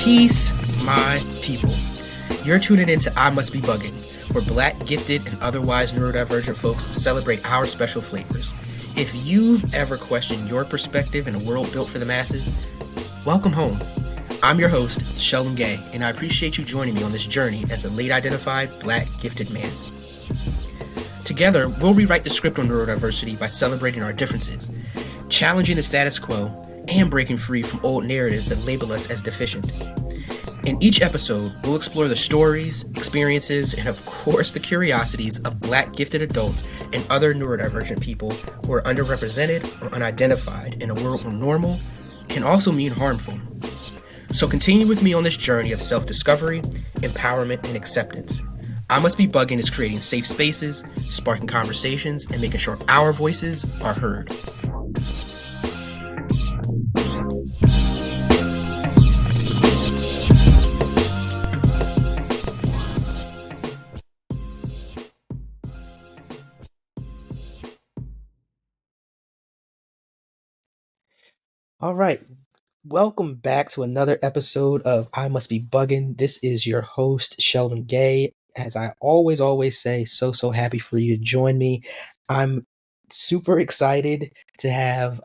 Peace, my people. You're tuning into I Must Be Bugging, where Black, gifted, and otherwise neurodivergent folks celebrate our special flavors. If you've ever questioned your perspective in a world built for the masses, welcome home. I'm your host, Sheldon Gay, and I appreciate you joining me on this journey as a late-identified Black, gifted man. Together, we'll rewrite the script on neurodiversity by celebrating our differences, challenging the status quo, and breaking free from old narratives that label us as deficient. In each episode, we'll explore the stories, experiences, and of course the curiosities of Black gifted adults and other neurodivergent people who are underrepresented or unidentified in a world where normal can also mean harmful. So continue with me on this journey of self-discovery, empowerment, and acceptance. I Must Be Bugging is creating safe spaces, sparking conversations, and making sure our voices are heard. All right. Welcome back to another episode of I Must Be Bugging. This is your host, Sheldon Gay. As I always say, so happy for you to join me. I'm super excited to have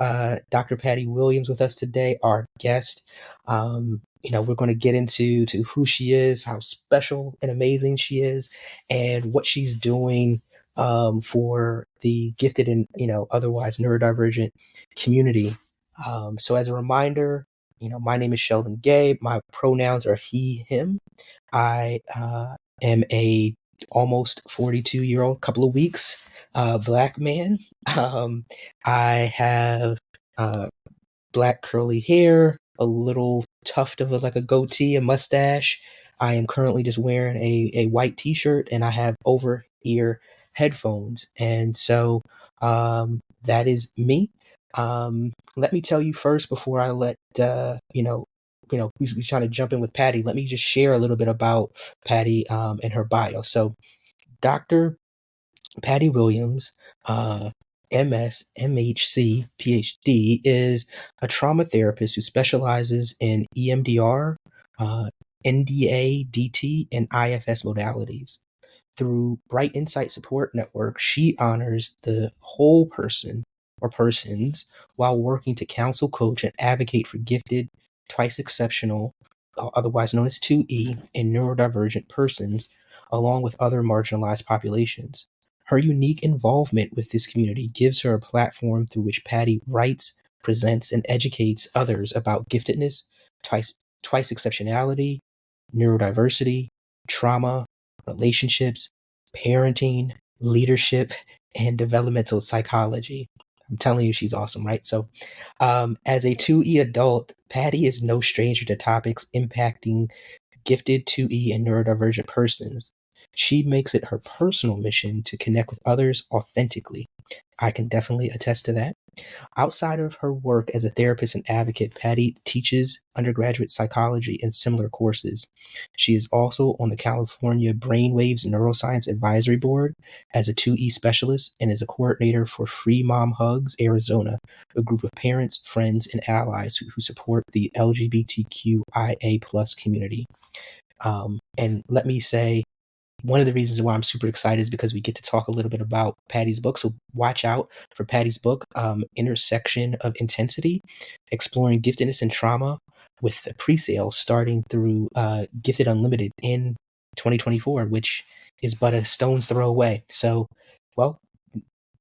Dr. Patty Williams with us today, our guest. We're going to get into who she is, how special and amazing she is, and what she's doing for the gifted and otherwise neurodivergent community. So as a reminder, my name is Sheldon Gay. My pronouns are he, him. I am a almost 42-year-old, couple of weeks, Black man. I have black curly hair, a little tuft of like a goatee, a mustache. I am currently just wearing a white t-shirt, and I have over-ear headphones. And so that is me. Let me tell you first before I let who's trying to jump in with Patty. Let me just share a little bit about Patty and her bio. So, Dr. Patty Williams, MS, MHC, PhD, is a trauma therapist who specializes in EMDR, NDA, DT, and IFS modalities. Through Bright Insight Support Network, she honors the whole person or persons while working to counsel, coach, and advocate for gifted, twice exceptional, otherwise known as 2E, and neurodivergent persons, along with other marginalized populations. Her unique involvement with this community gives her a platform through which Patty writes, presents, and educates others about giftedness, twice exceptionality, neurodiversity, trauma, relationships, parenting, leadership, and developmental psychology. I'm telling you, she's awesome, right? So as a 2E adult, Patty is no stranger to topics impacting gifted 2E and neurodivergent persons. She makes it her personal mission to connect with others authentically. I can definitely attest to that. Outside of her work as a therapist and advocate, Patty teaches undergraduate psychology and similar courses. She is also on the California Brainwaves Neuroscience Advisory Board as a 2E specialist and is a coordinator for Free Mom Hugs Arizona, a group of parents, friends, and allies who support the LGBTQIA+ community. And let me say, one of the reasons why I'm super excited is because we get to talk a little bit about Patty's book. So watch out for Patty's book, Intersection of Intensity, Exploring Giftedness and Trauma, with the pre-sale starting through Gifted Unlimited in 2024, which is but a stone's throw away. So, well,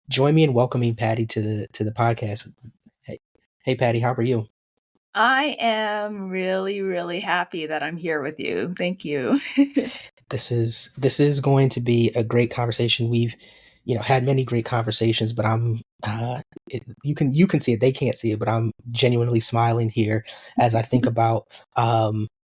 join me in welcoming Patty to the podcast. Hey, Patty, how are you? I am really, really happy that I'm here with you. Thank you. This is going to be a great conversation. We've, had many great conversations, but I'm, you can see it. They can't see it, but I'm genuinely smiling here as I think about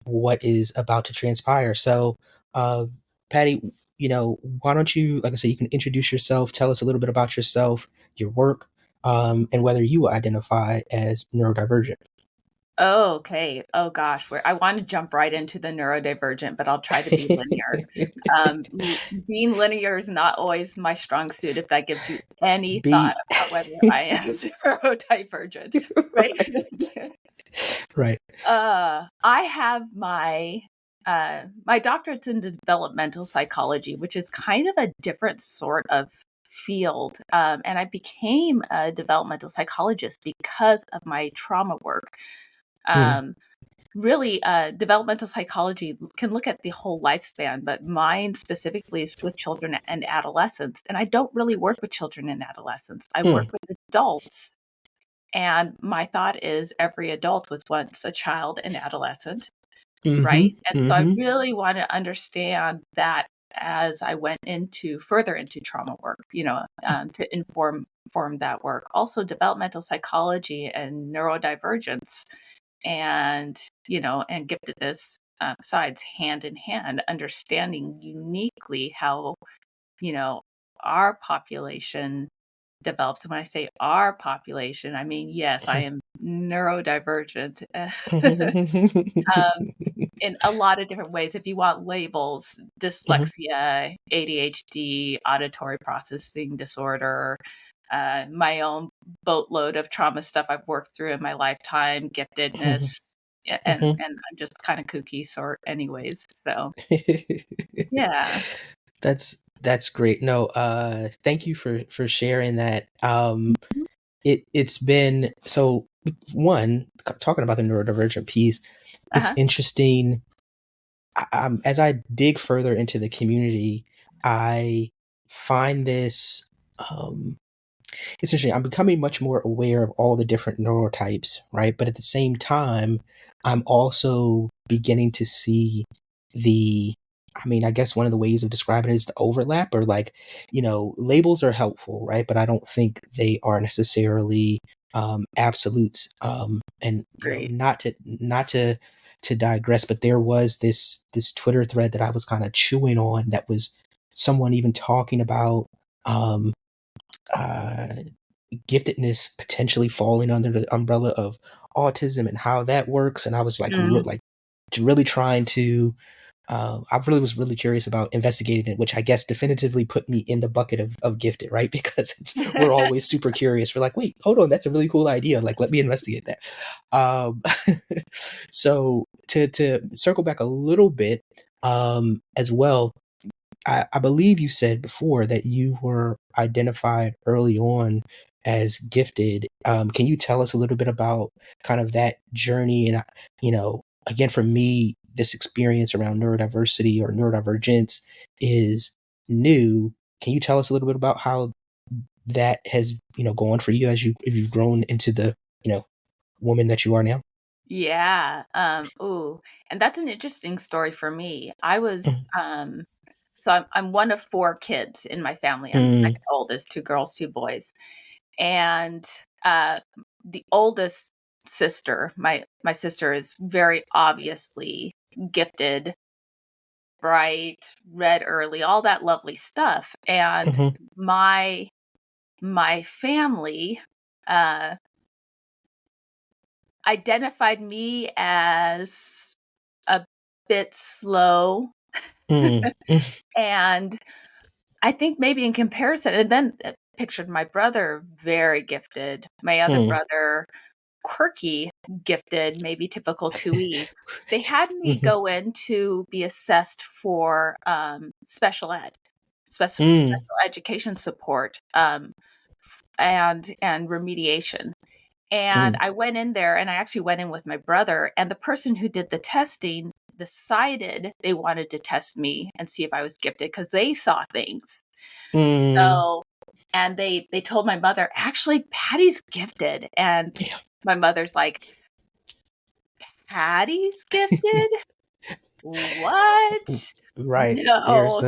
what is about to transpire. So, Patty, why don't you, like I said, you can introduce yourself, tell us a little bit about yourself, your work, and whether you identify as neurodivergent. Oh, okay. Oh gosh, I want to jump right into the neurodivergent, but I'll try to be linear. Being linear is not always my strong suit, if that gives you any thought about whether I am neurodivergent, right? Right. I have my doctorate's in developmental psychology, which is kind of a different sort of field. And I became a developmental psychologist because of my trauma work. Mm, Um, really, developmental psychology can look at the whole lifespan, but mine specifically is with children and adolescents. And I don't really work with children and adolescents. I work mm, with adults. And my thought is every adult was once a child and adolescent, mm-hmm, right? And so I mm-hmm, really want to understand that as I went further into trauma work, to inform that work. Also, developmental psychology and neurodivergence, and and giftedness, sides hand in hand, understanding uniquely how our population develops. And when I say our population, I mean, yes, I am neurodivergent. In a lot of different ways. If you want labels, mm-hmm, dyslexia, ADHD, auditory processing disorder, my own boatload of trauma stuff I've worked through in my lifetime, giftedness, and mm-hmm. I'm just kind of kooky sort anyways. So yeah. That's great. No, thank you for sharing that. Mhm. It's been so one talking about the neurodivergent piece. It's Uh-huh. interesting. As I dig further into the community, I find this. Um, it's interesting. I'm becoming much more aware of all the different neurotypes, right? But at the same time, I'm also beginning to see the, I mean, I guess one of the ways of describing it is the overlap, or like, labels are helpful, right? But I don't think they are necessarily absolutes. And Great. not to digress, but there was this Twitter thread that I was kind of chewing on that was someone even talking about um, uh, giftedness potentially falling under the umbrella of autism and how that works. And I was like, Mm. really trying to. I really was really curious about investigating it, which I guess definitively put me in the bucket of gifted, right? Because we're always super curious. We're like, wait, hold on, that's a really cool idea. Like, let me investigate that. Um, so to circle back a little bit, as well, I believe you said before that you were identified early on as gifted. Can you tell us a little bit about kind of that journey? And, again, for me, this experience around neurodiversity or neurodivergence is new. Can you tell us a little bit about how that has, gone for you as you've grown into the, woman that you are now? Yeah. Ooh, and that's an interesting story for me. I was so I'm one of four kids in my family. I'm the Mm, second oldest, two girls, two boys. And uh the oldest sister, my sister is very obviously gifted, bright, read early, all that lovely stuff. And mhm, my my family uh identified me as a bit slow, mm, mm, and I think maybe in comparison, and then pictured my brother very gifted, my other mm. brother quirky, gifted, maybe typical 2E. They had me Mhm, go in to be assessed for special ed, mm, special education support, and remediation. And mm, I went in there, and I actually went in with my brother, and the person who did the testing decided they wanted to test me and see if I was gifted because they saw things. mm. So, and they told my mother, "Actually, Patty's gifted." And Yeah. my mother's like, "Patty's gifted? What? Right. No."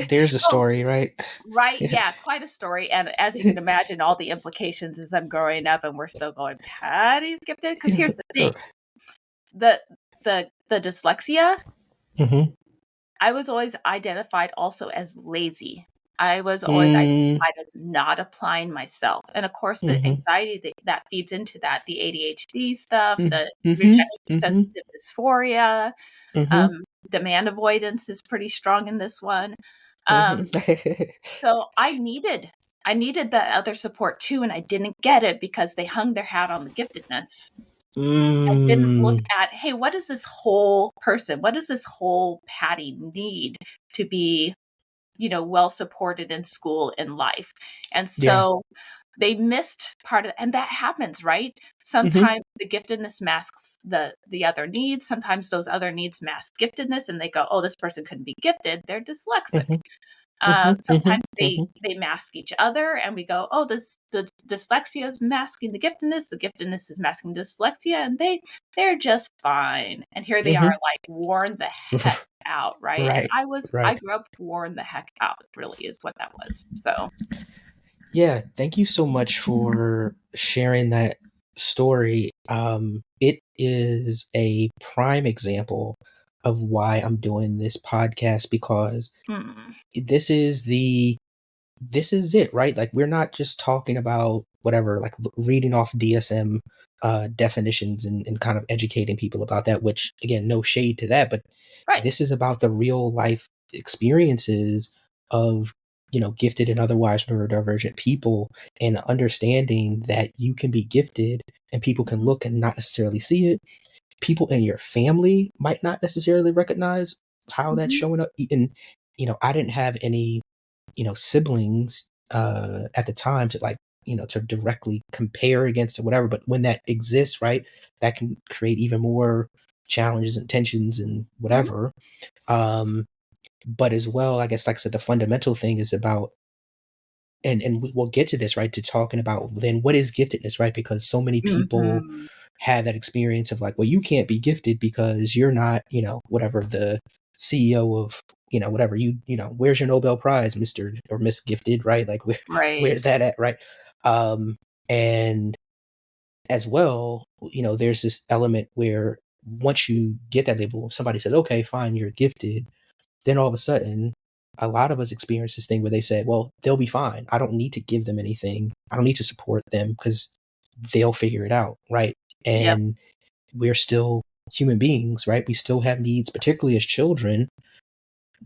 There's a Oh, story, right? right, Yeah. yeah, quite a story, and as you can imagine, all the implications as I'm growing up and we're still going, "Patty's gifted?" Because here's the thing, the the dyslexia, Mhm. I was always identified also as lazy. I was always Mm, identified as not applying myself, and of course, the mhm, anxiety that feeds into that, the ADHD stuff, mm, the mhm, rejection mhm, sensitive dysphoria, mhm, demand avoidance is pretty strong in this one. mhm. Um, so I needed that other support too, and I didn't get it because they hung their hat on the giftedness. I didn't look Mm. at, hey, what does this whole person, what does this whole Patty need to be, well supported in school, in life? And Yeah. so they missed part of it, and that happens, right? Mhm. Sometimes the giftedness masks the other needs. Sometimes those other needs mask giftedness, and they go, "Oh, this person couldn't be gifted; they're dyslexic." Mhm. Mhm. Mhm. Sometimes they Mhm. they mask each other, and we go, "Oh, this the dyslexia is masking the giftedness is masking dyslexia, and they're just fine." And here they are, Mhm. like worn the heck out, right? And Right. I Right. grew up worn the heck out. Really, is what that was. So, Yeah, thank you so much for sharing that story. It is a prime example of why I'm doing this podcast because mm, this is the this is it, right? Like we're not just talking about whatever, like reading off DSM definitions and kind of educating people about that, which again, no shade to that, but right. this is about the real life experiences of, gifted and otherwise neurodivergent people and understanding that you can be gifted and people can Mhm, look and not necessarily see it. People in your family might not necessarily recognize how that's mhm, showing up. And, I didn't have any siblings at the time to like to directly compare against or whatever, but when that exists, right, that can create even more challenges and tensions and mhm, whatever. But as well, I guess, like I said, the fundamental thing is about, and we'll get to this, right, to talking about then what is giftedness, right, because so many people mhm. have that experience of like, well, you can't be gifted because you're not, whatever, the CEO of, whatever, where's your Nobel Prize, Mr. or Miss Gifted, right? Like where's Right. that at, right? And as well, there's this element where once you get that label, if somebody says, okay, fine, you're gifted, then all of a sudden, a lot of us experience this thing where they say, well, they'll be fine. I don't need to give them anything. I don't need to support them because they'll figure it out, right? Yep. And we're still human beings, right? We still have needs, particularly as children.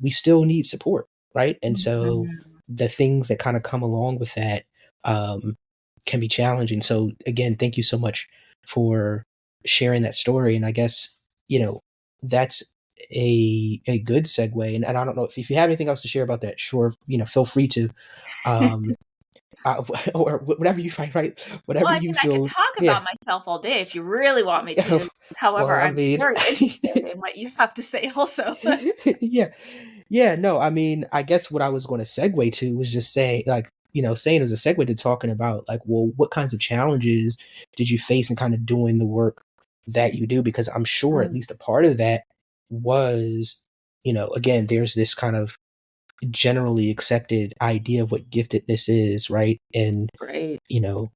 We still need support, right? And so Mhm. the things that kind of come along with that um, can be challenging. So again, thank you so much for sharing that story. And I guess that's a good segue. And I don't know if you have anything else to share about that. Sure, feel free to, um, or whatever you find right, Well, whatever I you mean, I could feel. talk Yeah. about myself all day if you really want me to. Well, However, I I'm mean, very interested in what you have to say also. yeah, yeah. No, I mean, I guess what I was going to segue to was just saying, like, saying as a segue to talking about, like, well, what kinds of challenges did you face in kind of doing the work that you do? Because I'm sure at Mm, least a part of that was, again, there's this kind of generally accepted idea of what giftedness is, right? And Great. you know,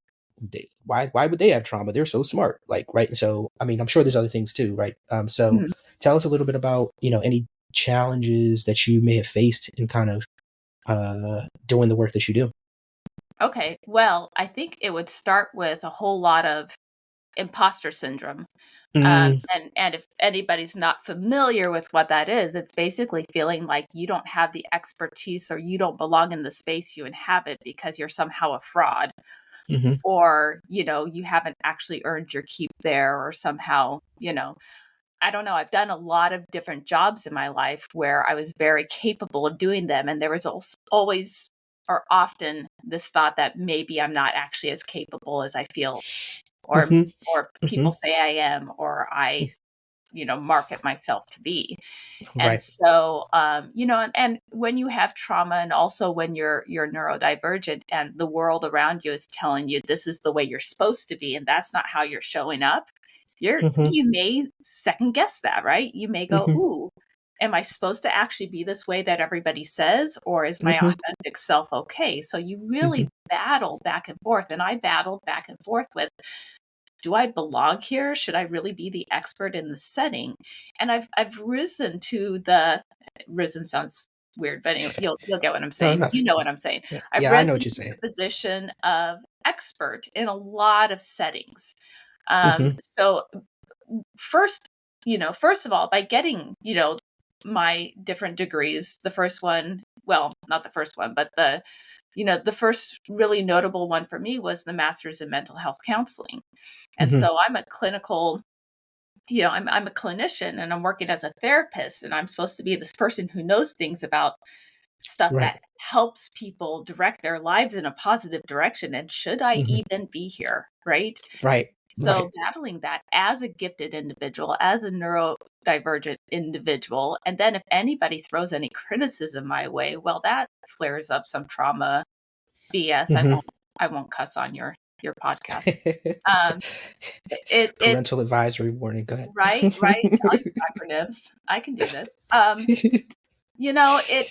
why would they have trauma? They're so smart, like, right? And so, I mean, I'm sure there's other things too, right? So Mhm. tell us a little bit about any challenges that you may have faced in kind of doing the work that you do. Okay. Well, I think it would start with a whole lot of imposter syndrome. Mm, And if anybody's not familiar with what that is, it's basically feeling like you don't have the expertise or you don't belong in the space you inhabit because you're somehow a fraud, mm-hmm, or you haven't actually earned your keep there, or somehow, I don't know, I've done a lot of different jobs in my life where I was very capable of doing them, and there was also always or often this thought that maybe I'm not actually as capable as I feel, or mm-hmm, mm-hmm, people say I am, or I market myself to be. And right. so, and when you have trauma, and also when you're neurodivergent, and the world around you is telling you this is the way you're supposed to be, and that's not how you're showing up, Mm-hmm, you may second guess that, right? You may go, mm-hmm, "Ooh, am I supposed to actually be this way that everybody says, or is my mm-hmm, authentic self okay?" So you mm-hmm, really battle back and forth, and I battled back and forth with, do I belong here? Should I really be the expert in the setting? And I've risen to the risen sounds weird, but anyway, you'll get what I'm no, saying. no. You know what I'm saying. Yeah, I've yeah, I know risen what you're to saying. the position of expert in a lot of settings. Mm-hmm, So first, first of all, by getting, my different degrees, the first one, well, not the first one, but the first really notable one for me was the master's in mental health counseling. And Mm-hmm. so I'm a clinical, I'm a clinician and I'm working as a therapist, and I'm supposed to be this person who knows things about stuff that Right. helps people direct their lives in a positive direction. And should I Mm-hmm. even be here? Right. Right. So Right. battling that as a gifted individual, as a neurodivergent individual, and then if anybody throws any criticism my way, well, that flares up some trauma BS. Mm-hmm. I won't cuss on your podcast. Um, it Parental advisory warning. Go ahead. right. I'll use acronyms. I can do this. It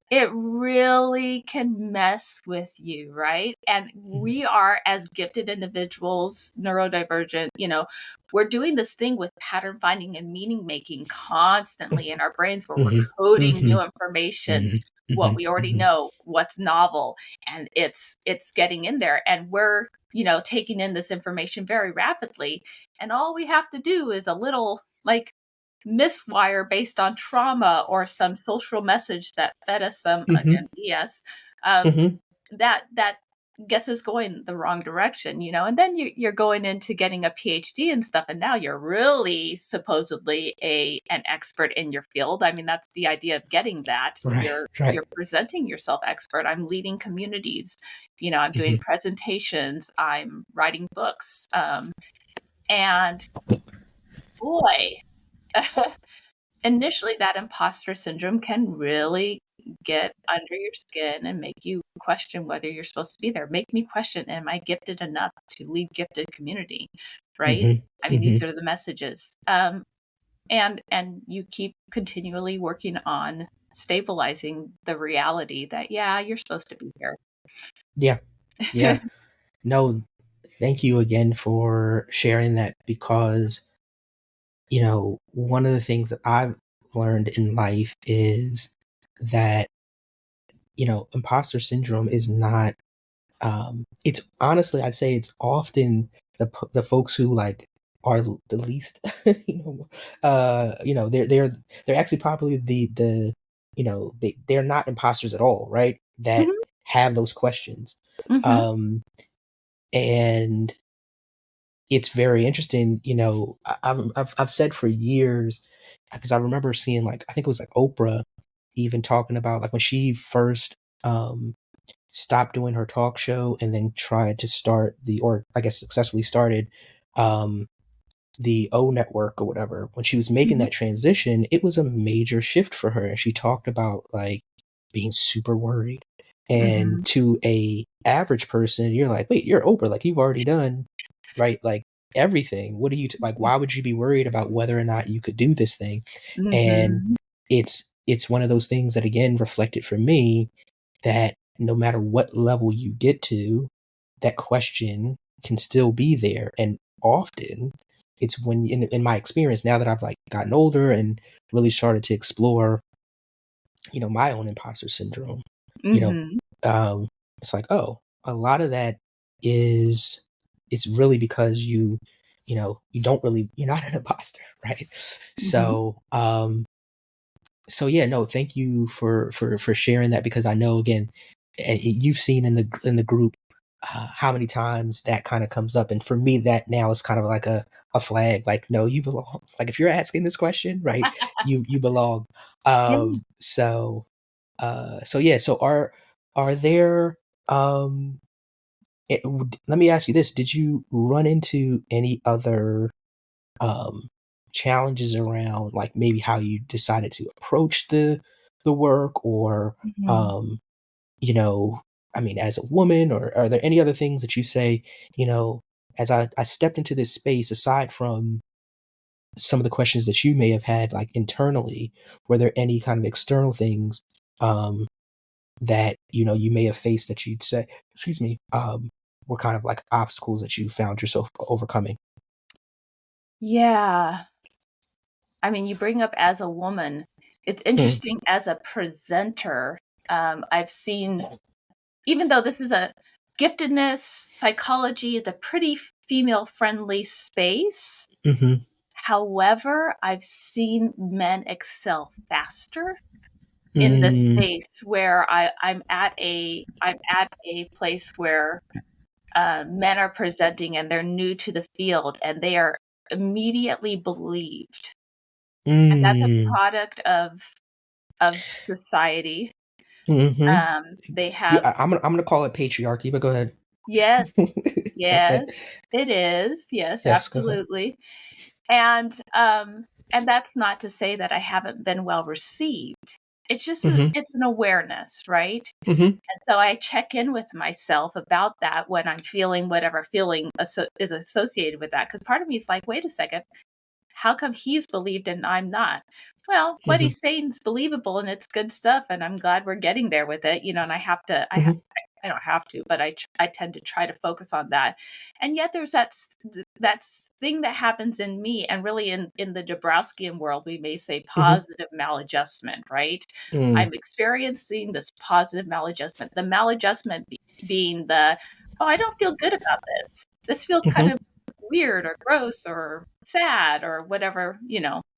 it really can mess with you, right? And we are, as gifted individuals, neurodivergent, we're doing this thing with pattern finding and meaning making constantly in our brains, where we're Mm-hmm. coding Mm-hmm. new information, what Mm-hmm. we already Mm-hmm. know, what's novel, and it's getting in there, and we're taking in this information very rapidly, and all we have to do is a little, like, miswire based on trauma or some social message that fed us some, Mm-hmm. again, BS, um, Mm-hmm. that gets us going the wrong direction, and then you're going into getting a PhD and stuff, and now you're really supposedly an expert in your field. I mean, that's the idea of getting that. Right. You're Right. presenting yourself expert. I'm leading communities. I'm doing Mm-hmm. presentations. I'm writing books. And boy, initially that imposter syndrome can really get under your skin and make you question whether you're supposed to be there. Make me question, am I gifted enough to lead gifted community? Right? I Mm-hmm. mean, Mm-hmm. these are the messages. And you keep continually working on stabilizing the reality that, yeah, you're supposed to be here. Yeah. Yeah. No, thank you again for sharing that, because, one of the things that I've learned in life is that, imposter syndrome is not, it's honestly, I'd say it's often the folks who like are the least, they're actually probably they're not imposters at all, right? That Mhm, have those questions. mhm, Um, and it's very interesting. I've said for years, because I remember seeing, like, I think it was like Oprah even talking about, like, when she first um stopped doing her talk show and then tried to start or I guess successfully started um the O Network or whatever. When she was making mhm, that transition, it was a major shift for her, and she talked about, like, being super worried. And mhm, to a average person, you're like, "Wait, you're Oprah, like, you've already done, right, like, everything. What are you like, why would you be worried about whether or not you could do this thing?" And mhm, it's one of those things that, again, reflected for me that no matter what level you get to, that question can still be there. And often it's when, in my experience, now that I've, like, gotten older and really started to explore, my own imposter syndrome, you know, mhm, um, it's like, oh, a lot of that is it's really because you don't really, you're not an imposter, right? mhm. So yeah, no, thank you for sharing that, because I know, again, and you've seen in the group, how many times that kind of comes up, and for me, that now is kind of like a flag, like, no, you belong. Like, if you're asking this question, right, you belong. Yeah. So yeah, so are there let me ask you this: did you run into any other um, challenges around, like, maybe how you decided to approach the work, or Mhm. um, you know, I mean, as a woman, or are there any other things that you say, you know, as I stepped into this space, aside from some of the questions that you may have had, like, internally, were there any kind of external things um, that, you may have faced, that you'd say, excuse me, were kind of like obstacles that you found yourself overcoming? Yeah. I mean, you bring up as a woman. It's Hmm. interesting as a presenter. I've seen, even though this is a giftedness, psychology, it's a pretty female friendly space. Hmm. However, I've seen men excel faster in this Mm, space where I'm at a place where men are presenting and they're new to the field and they are immediately believed. And that's a mm, product of society. mm-hmm. They Yeah, have, I'm gonna call it patriarchy, but go ahead. yes, Okay. yes, it is. Yes, Yes, go ahead. absolutely. And that's not to say that I haven't been well received. It's just Mm-hmm. it's an awareness, right? Mm-hmm. And so I check in with myself about that when I'm feeling whatever feeling is associated with that. Because part of me is like, wait a second, how come he's believed and I'm not? Well, what Mm-hmm. he's saying is believable and it's good stuff, and I'm glad we're getting there with it, you know. And Mm-hmm. I don't have to, but I tend to try to focus on that. And yet, there's that thing that happens in me, and really in the Dabrowskian world, we may say Mm-hmm. positive maladjustment, right? Mm, I'm experiencing this positive maladjustment. The maladjustment being oh, I don't feel good about this. This feels kind mm-hmm. of weird or gross or sad or whatever,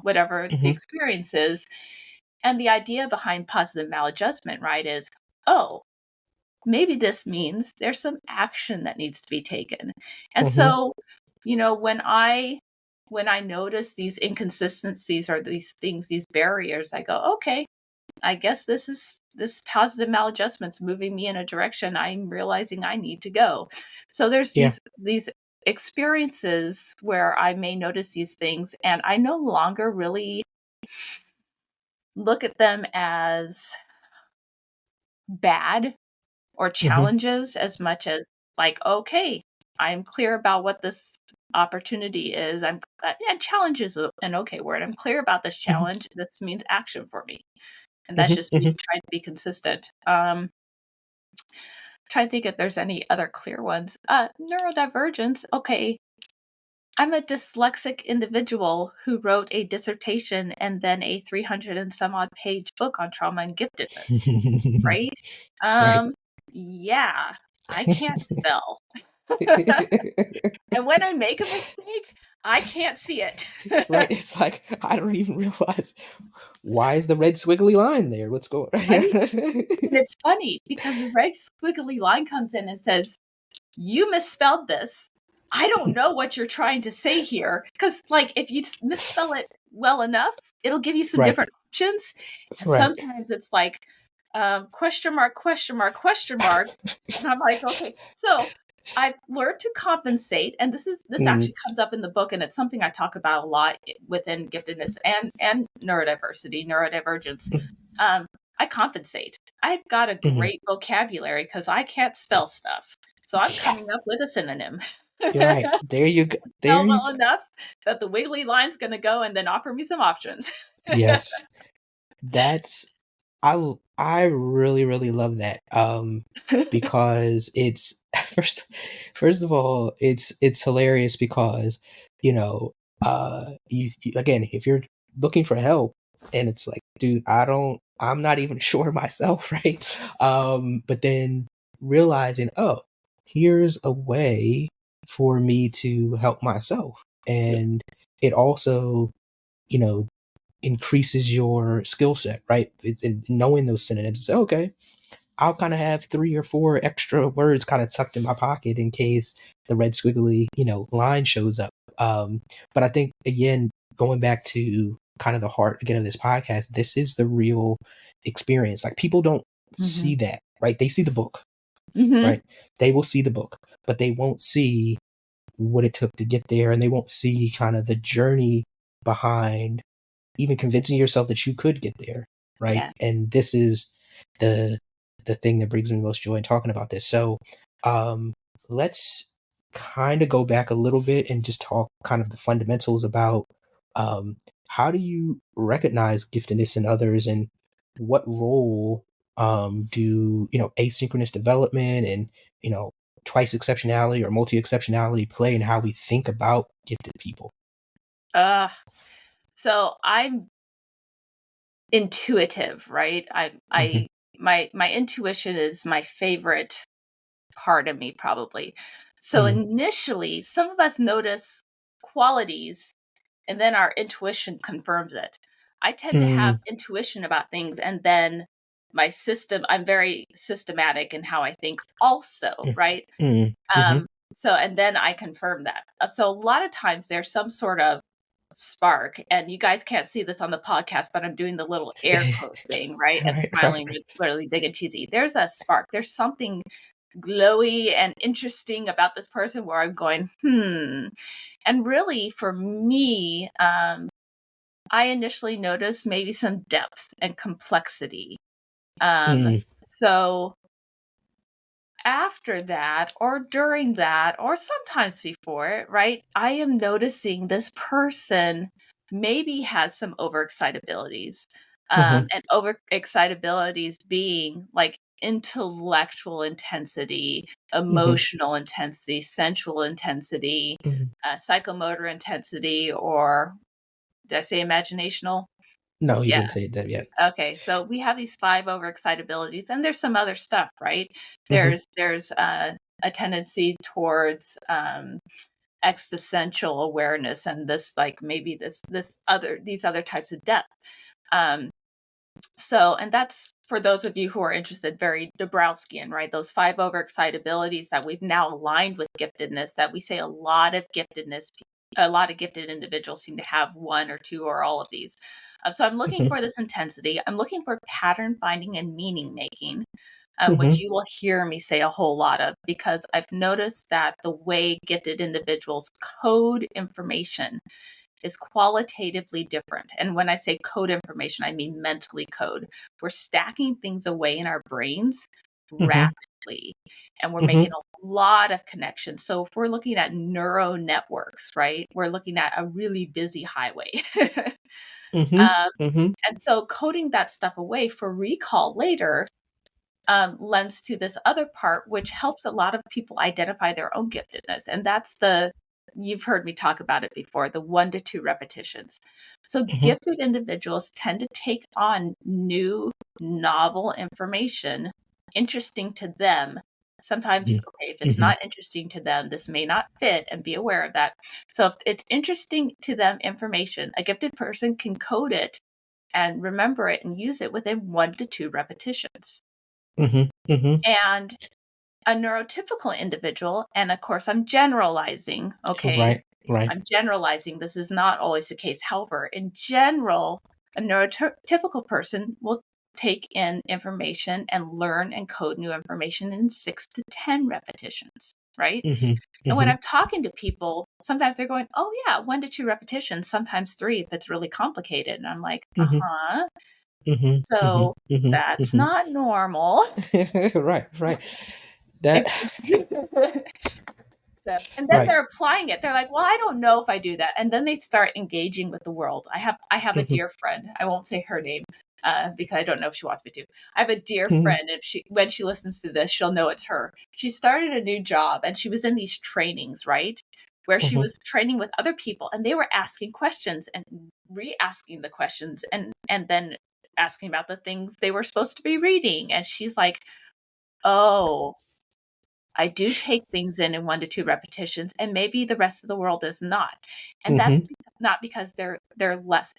whatever the Mm-hmm. experience is. And the idea behind positive maladjustment, right, is, oh, maybe this means there's some action that needs to be taken. And Mm-hmm. so, when I notice these inconsistencies or these things, these barriers, I go, okay, I guess this positive maladjustment's moving me in a direction I'm realizing I need to go. So there's Yeah. these experiences where I may notice these things and I no longer really look at them as bad or Mm-hmm. challenges as much as like, okay, I'm clear about what this opportunity is. And challenge is an okay word. I'm clear about this Mm-hmm. challenge. This means action for me. And that's just me Mm-hmm. trying to be consistent. Trying to think if there's any other clear ones. Neurodivergence. Okay, I'm a dyslexic individual who wrote a dissertation and then a 300 and some odd page book on trauma and giftedness, Mm-hmm. right? Right. Yeah, I can't spell. And when I make a mistake, I can't see it. Right. It's like I don't even realize why is the red squiggly line there? What's going Right? on? And it's funny because the red squiggly line comes in and says, you misspelled this. I don't know what you're trying to say here. Because, like, if you misspell it well enough, it'll give you some Right. different options. And Right. sometimes it's like, question mark, question mark, question mark. And I'm like, okay. So I've learned to compensate. And this Mm, actually comes up in the book. And it's something I talk about a lot within giftedness and neurodiversity, neurodivergence. Um, I compensate. I've got a mhm. great vocabulary because I can't spell stuff. So I'm Yeah. coming up with a synonym. You're right. There you go. There Spell you well go. enough that the wiggly line's going to go and then offer me some options. Yes. That's I really really love that because it's first first of all it's hilarious because you know again if you're looking for help and it's like dude I'm not even sure myself right but then realizing oh here's a way for me to help myself Yep. and it also you know increases your skill set, right? It's in knowing those synonyms. So, okay, I'll kind of have 3 or 4 extra words kind of tucked in my pocket in case the red squiggly, line shows up. But I think again, going back to kind of the heart again of this podcast, this is the real experience. Like people don't Mm-hmm. see that, right? They see the book, Mm-hmm. right? They will see the book, but they won't see what it took to get there, and they won't see kind of the journey behind even convincing yourself that you could get there, right? Yeah. And this is the the thing that brings me most joy in talking about this. So, um, let's kind of go back a little bit and just talk kind of the fundamentals about um, how do you recognize giftedness in others, and what role do asynchronous development and you know twice exceptionality or multi exceptionality play in how we think about gifted people? Uh, so I'm intuitive, right? Hmm. My intuition is my favorite part of me, probably. So Hmm. initially, some of us notice qualities and then our intuition confirms it. I tend to have intuition about things, and then I'm very systematic in how I think also, right? So, and then I confirm that. So a lot of times there's some sort of spark, and you guys can't see this on the podcast, but I'm doing the little air quote thing, right? And Right. smiling, literally big and cheesy. There's a spark. There's something glowy and interesting about this person where I'm going, And really, for me, I initially noticed maybe some depth and complexity. So after that, or during that, or sometimes before it, right, I am noticing this person maybe has some overexcitabilities. And overexcitabilities being like intellectual intensity, emotional intensity, sensual intensity, psychomotor intensity, or did I say imaginational? No, you Yeah. didn't say that yet. Okay, so we have these 5 overexcitabilities, and there's some other stuff, right? There's a tendency towards existential awareness, and this like maybe these other types of depth. So, and that's for those of you who are interested, very Dabrowskian, right? Those 5 overexcitabilities that we've now aligned with giftedness. That we say a lot of gifted individuals seem to have 1 or 2 or all of these. So I'm looking for this intensity. I'm looking for pattern finding and meaning making, which you will hear me say a whole lot of, because I've noticed that the way gifted individuals code information is qualitatively different. And when I say code information, I mean mentally code. We're stacking things away in our brains rapidly, and we're making a lot of connections. So if we're looking at neural networks, right, we're looking at a really busy highway. And so coding that stuff away for recall later lends to this other part, which helps a lot of people identify their own giftedness. And that's you've heard me talk about it before, the 1 to 2 repetitions. So gifted individuals tend to take on new, novel information, interesting to them. Sometimes, okay, if it's not interesting to them, this may not fit, and be aware of that. So if it's interesting to them information, a gifted person can code it and remember it and use it within 1 to 2 repetitions. And a neurotypical individual, and of course I'm generalizing, okay? Right. I'm generalizing. This is not always the case. However, in general, a neurotypical person will take in information and learn and code new information in 6 to 10 repetitions, right? And when I'm talking to people, sometimes they're going, oh yeah, 1 to 2 repetitions, sometimes 3 if it's really complicated. And I'm like, so that's not normal. Right. That. So, and then Right. they're applying it. They're like, well, I don't know if I do that. And then they start engaging with the world. I have a dear friend. I won't say her name because I don't know if she wants me to. I have a dear friend, and when she listens to this, she'll know it's her. She started a new job, and she was in these trainings, right? Where she was training with other people, and they were asking questions and re-asking the questions, and then asking about the things they were supposed to be reading. And she's like, oh, I do take things in 1 to 2 repetitions, and maybe the rest of the world is not. And that's not because they're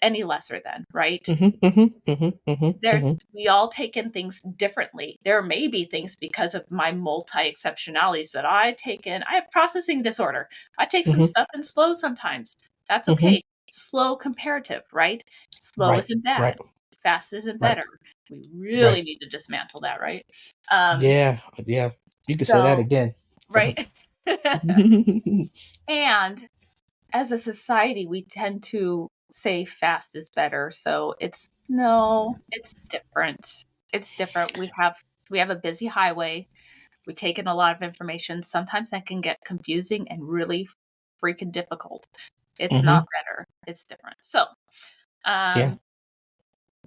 any lesser than, right? We all take in things differently. There may be things because of my multi-exceptionalities that I take in. I have processing disorder. I take some stuff in slow sometimes. That's okay. Slow comparative, right? Slow isn't bad. Fast isn't better. We really need to dismantle that, right? Yeah. You can say that again. Right. And as a society, we tend to say fast is better. So it's different. It's different. We have a busy highway. We take in a lot of information. Sometimes that can get confusing and freaking difficult. It's not better. It's different. So,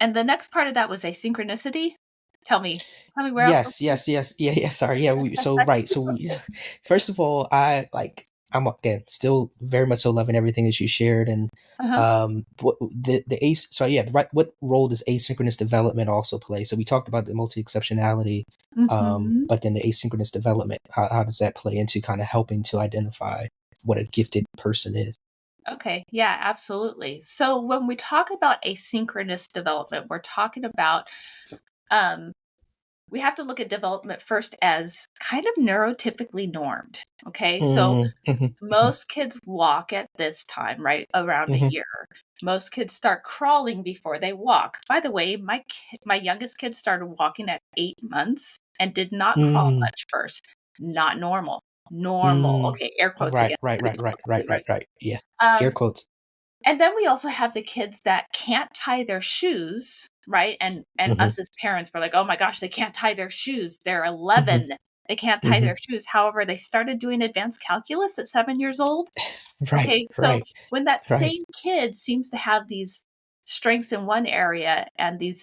and the next part of that was asynchronicity. Tell me where else. Yes. Yeah. Sorry. Yeah. First of all, I'm again still very much so loving everything that you shared, and what the ace. So yeah, right. What role does asynchronous development also play? So we talked about the multi exceptionality, but then the asynchronous development. How does that play into kind of helping to identify what a gifted person is? Okay. Yeah, absolutely. So when we talk about asynchronous development, we're talking about, um, we have to look at development first as kind of neurotypically normed. Okay. So Mm-hmm. most kids walk at this time, right? Around a Mm-hmm. year. Most kids start crawling before they walk. By the way, my youngest kid started walking at 8 months and did not crawl Mm-hmm. much first. Not normal. Normal. Mm. Okay, air quotes Right, again. right, right, right, right, right, Right. right. Yeah. Air Um, quotes. and then we also have the kids that can't tie their shoes, right? And Mm-hmm. us as parents were like, "Oh my gosh, they can't tie their shoes. They're Mm-hmm. 11. They can't tie Mm-hmm. their shoes." However, they started doing advanced calculus at 7 years old. Right, Okay, so right, when that right. same kid seems to have these strengths in one area and these,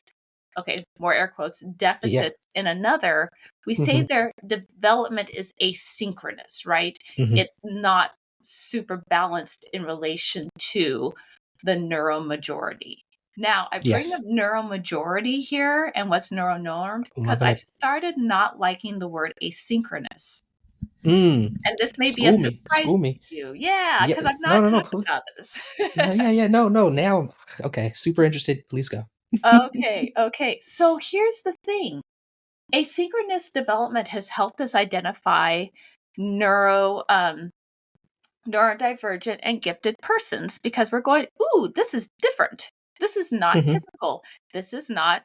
okay, more air quotes, Yeah. deficits in another, we say Mm-hmm. their development is asynchronous, right? Mm-hmm. It's not super balanced in relation to the neuromajority. Now, I bring up Yes. neuromajority here and what's neuronormed because Loving I've it. started not liking the word asynchronous. Mm. And this may be a School me. surprise School to me. you. Yeah, Yeah. because I've No, not no, no. talked about this. No, yeah, yeah. No, no. Now, okay. Super interested. Please go. Okay, okay. So here's the thing. Asynchronous development has helped us identify neuro neurodivergent and gifted persons because we're going, ooh, this is different. This is not Mm-hmm. typical. This is not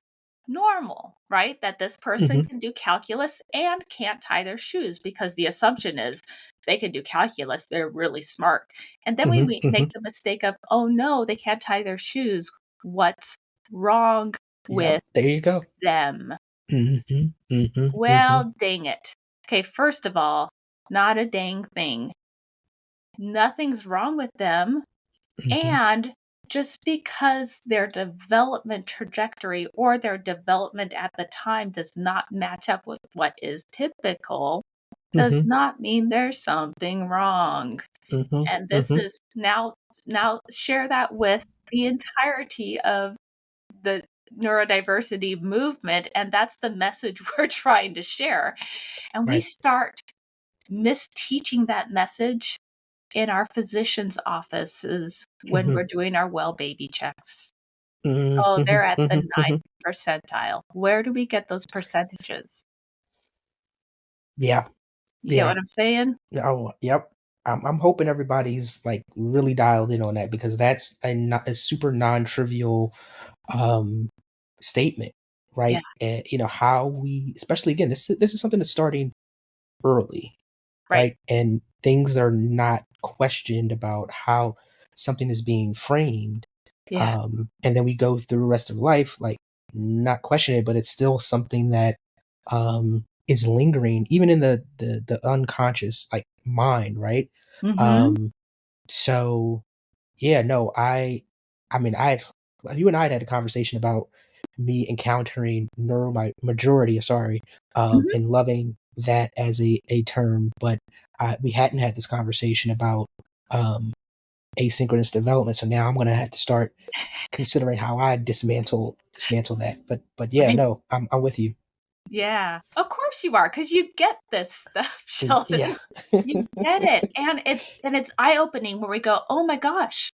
normal, right? That this person Mm-hmm. can do calculus and can't tie their shoes because the assumption is they can do calculus. They're really smart. And then we Mm-hmm. Mm-hmm. make the mistake of, oh no, they can't tie their shoes. What's wrong Yep. with There you go. them? Mm-hmm. Mm-hmm. Mm-hmm. Well, dang it. Okay, first of all, not a dang thing. Nothing's wrong with them. Mm-hmm. And just because their development trajectory or their development at the time does not match up with what is typical, does Mm-hmm. not mean there's something wrong. Mm-hmm. And this Mm-hmm. is now share that with the entirety of the neurodiversity movement, and that's the message we're trying to share. And we Right. start misteaching that message in our physician's offices when Mm-hmm. we're doing our well baby checks. Oh, Mm-hmm. they're at the Mm-hmm. Mm-hmm. ninth percentile. Where do we get those percentages? Yeah. You get Yeah. what I'm saying? Oh, yep. I'm hoping everybody's like really dialed in on that because that's a super non-trivial um statement, Yeah, right? And you know how we, especially again, this is something that's starting early, right. right? And things that are not questioned about how something is being framed. Yeah. And then we go through the rest of life, like not questioning it, but it's still something that is lingering, even in the unconscious like mind, right? Mhm. Um, so yeah, no, I mean, you and I had a conversation about me encountering majority, sorry, Mhm. and loving that as a term, but we hadn't had this conversation about um, asynchronous development. So now I'm going to have to start considering how I dismantle that. But yeah, Right. no, I'm with you. Yeah. Of course you are, because you get this stuff, Yeah. Sheldon. You get it. And it's eye-opening where we go, "Oh my gosh,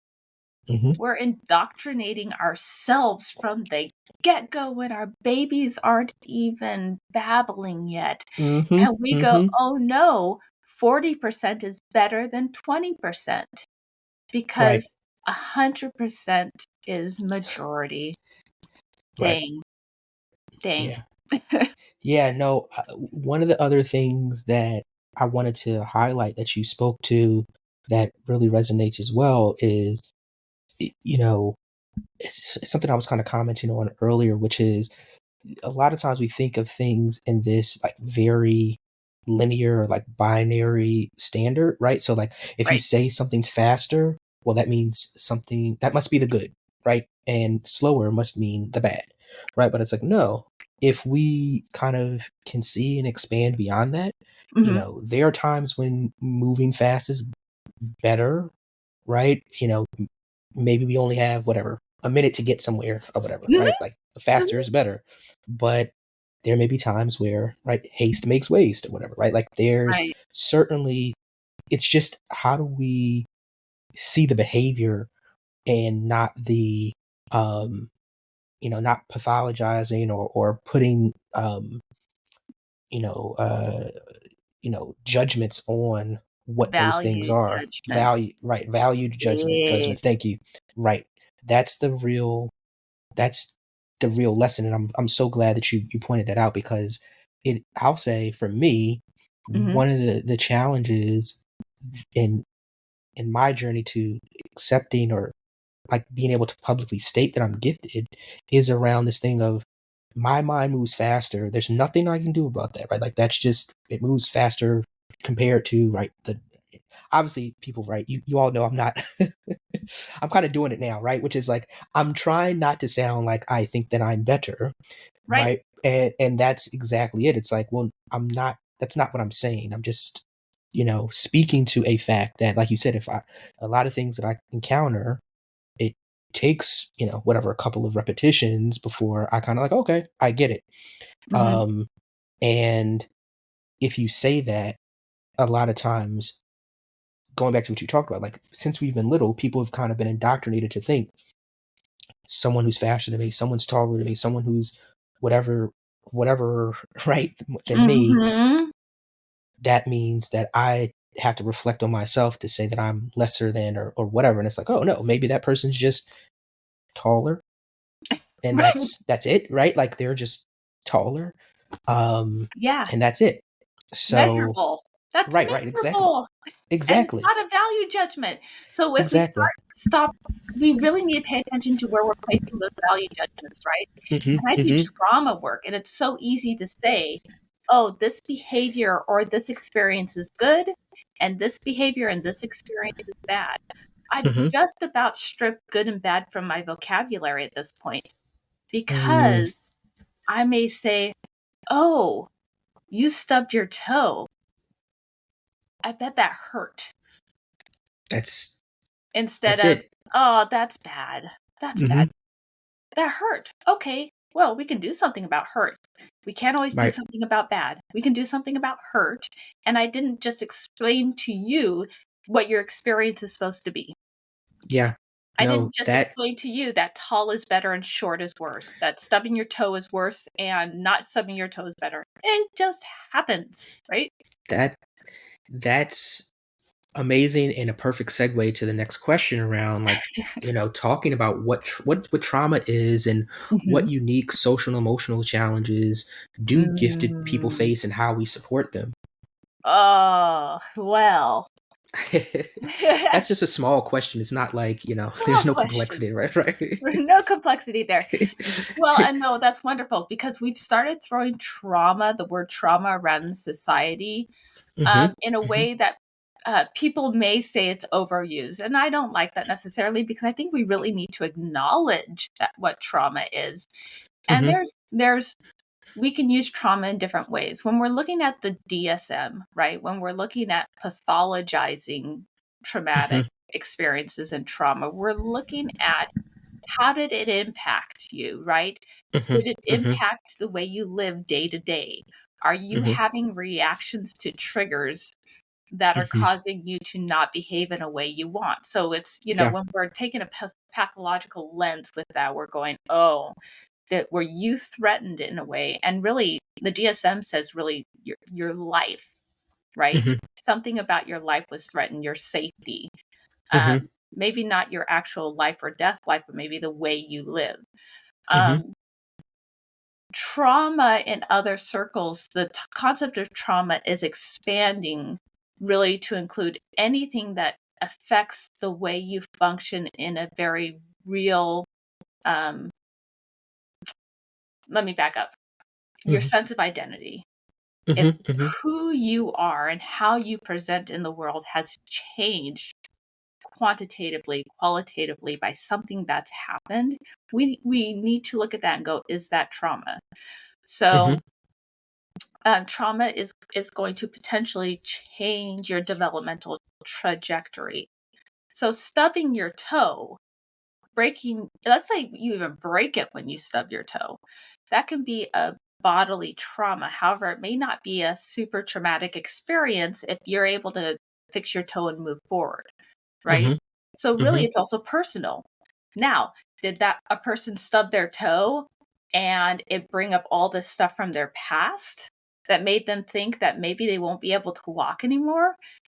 Hmm. we're indoctrinating ourselves from the get-go when our babies aren't even babbling yet." Hmm. And we go, Hmm. "Oh no, 40% is better than 20% Right. because 100% is majority." Right. Dang, dang. Yeah. Yeah, no, one of the other things that I wanted to highlight that you spoke to that really resonates as well is, you know, it's something I was kind of commenting on earlier, which is a lot of times we think of things in this like very linear, like binary standard, right? So like if you Right. say something's faster, well, that means something that must be the good, right? And slower must mean the bad, right? But it's like, no, if we kind of can see and expand beyond that, Mhm. there are times when moving fast is better, right? Maybe we only have whatever a minute to get somewhere or whatever, Mhm, right? Like faster mhm. is better, but there may be times where right haste makes waste or whatever, right? Like there's Right. certainly it's just how do we see the behavior and not the not pathologizing or putting you know uh judgments on what those things Value are. judgments. Valued judgments, Yes. thank you. Right. that's the real that's the real lesson, and I'm so glad that you pointed that out, because I'll say, for me, Mm-hmm. one of the challenges in my journey to accepting, or like being able to publicly state that I'm gifted, is around this thing of my mind moves faster. There's nothing I can do about that, right? Like, that's just, it moves faster compared to, right, the obviously people, right, you all know I'm not I'm kind of doing it now, right? Which is like, I'm trying not to sound like I think that I'm better, Right. right? And that's exactly it. It's like, well, I'm not, that's not what I'm saying. I'm just, speaking to a fact that, like you said, if a lot of things that I encounter, it takes, whatever, a couple of repetitions before I kind of like, okay, I get it. Mm-hmm. Um, and if you say that, a lot of times, going back to what you talked about, like, since we've been little, people have kind of been indoctrinated to think someone who's faster than me, someone's taller than me, someone who's whatever, right, than me, Mm-hmm. that means that I have to reflect on myself to say that I'm lesser than, or whatever. And it's like, oh no, maybe that person's just taller, and Right. that's it, right? Like, they're just taller, um, Yeah. and that's it. So, Measurable. That's right, exactly, measurable. And it's exactly, not a value judgment. So if we exactly. stop, we really need to pay attention to where we're placing those value judgments, right? Hmm. And I do Hmm. trauma work, and it's so easy to say, oh, this behavior or this experience is good, and this behavior and this experience is bad. I've Hmm. just about stripped good and bad from my vocabulary at this point, Mm, because I may say, oh, you stubbed your toe. I bet that hurt. that's Instead that's of, it. oh, that's bad. That's bad. Hmm. That hurt. Okay. Well, we can do something about hurt. We can't always do Right. something about bad. We can do something about hurt. And I didn't just explain to you what your experience is supposed to be. Yeah. I No, didn't just that explain to you that tall is better and short is worse, that stubbing your toe is worse and not stubbing your toe is better. It just happens, right? that that's amazing, and a perfect segue to the next question around, like, talking about what trauma is, and Mm-hmm. what unique social and emotional challenges do gifted people Mm. face, and how we support them. Oh, well. That's just a small question. It's not like, Small there's no question. complexity, right? No complexity there. Well, and no, that's wonderful, because we've started throwing trauma, the word trauma, around in society, Hmm. in a Hmm. way that people may say it's overused. And I don't like that necessarily, because I think we really need to acknowledge that what trauma is. And Hmm. we can use trauma in different ways. When we're looking at the DSM, right? When we're looking at pathologizing traumatic Hmm. experiences and trauma, we're looking at, how did it impact you, right? Hmm. Did it Hmm. impact the way you live day to day? Are you Hmm. having reactions to triggers that are Hmm. causing you to not behave in a way you want? So it's, Yeah. when we're taking a pathological lens with that, we're going, oh, that were you threatened in a way? And really, the DSM says, really, your life, right? Hmm. Something about your life was threatened, your safety. Hmm. Maybe not your actual life or death life, but maybe the way you live. Hmm. Um, Trauma in other circles, the concept of trauma is expanding, really, to include anything that affects the way you function in a very real, um, let me back up, your Hmm. sense of identity. If Hmm. Hmm. who you are and how you present in the world has changed quantitatively, qualitatively, by something that's happened, we need to look at that and go, is that trauma? Hmm. So trauma is going to potentially change your developmental trajectory. So stubbing your toe, breaking, let's say you even break it when you stub your toe, that can be a bodily trauma. However, it may not be a super traumatic experience if you're able to fix your toe and move forward, right? Hmm. So really, it's also personal. Now, did that a person stub their toe and it bring up all this stuff from their past that made them think that maybe they won't be able to walk anymore?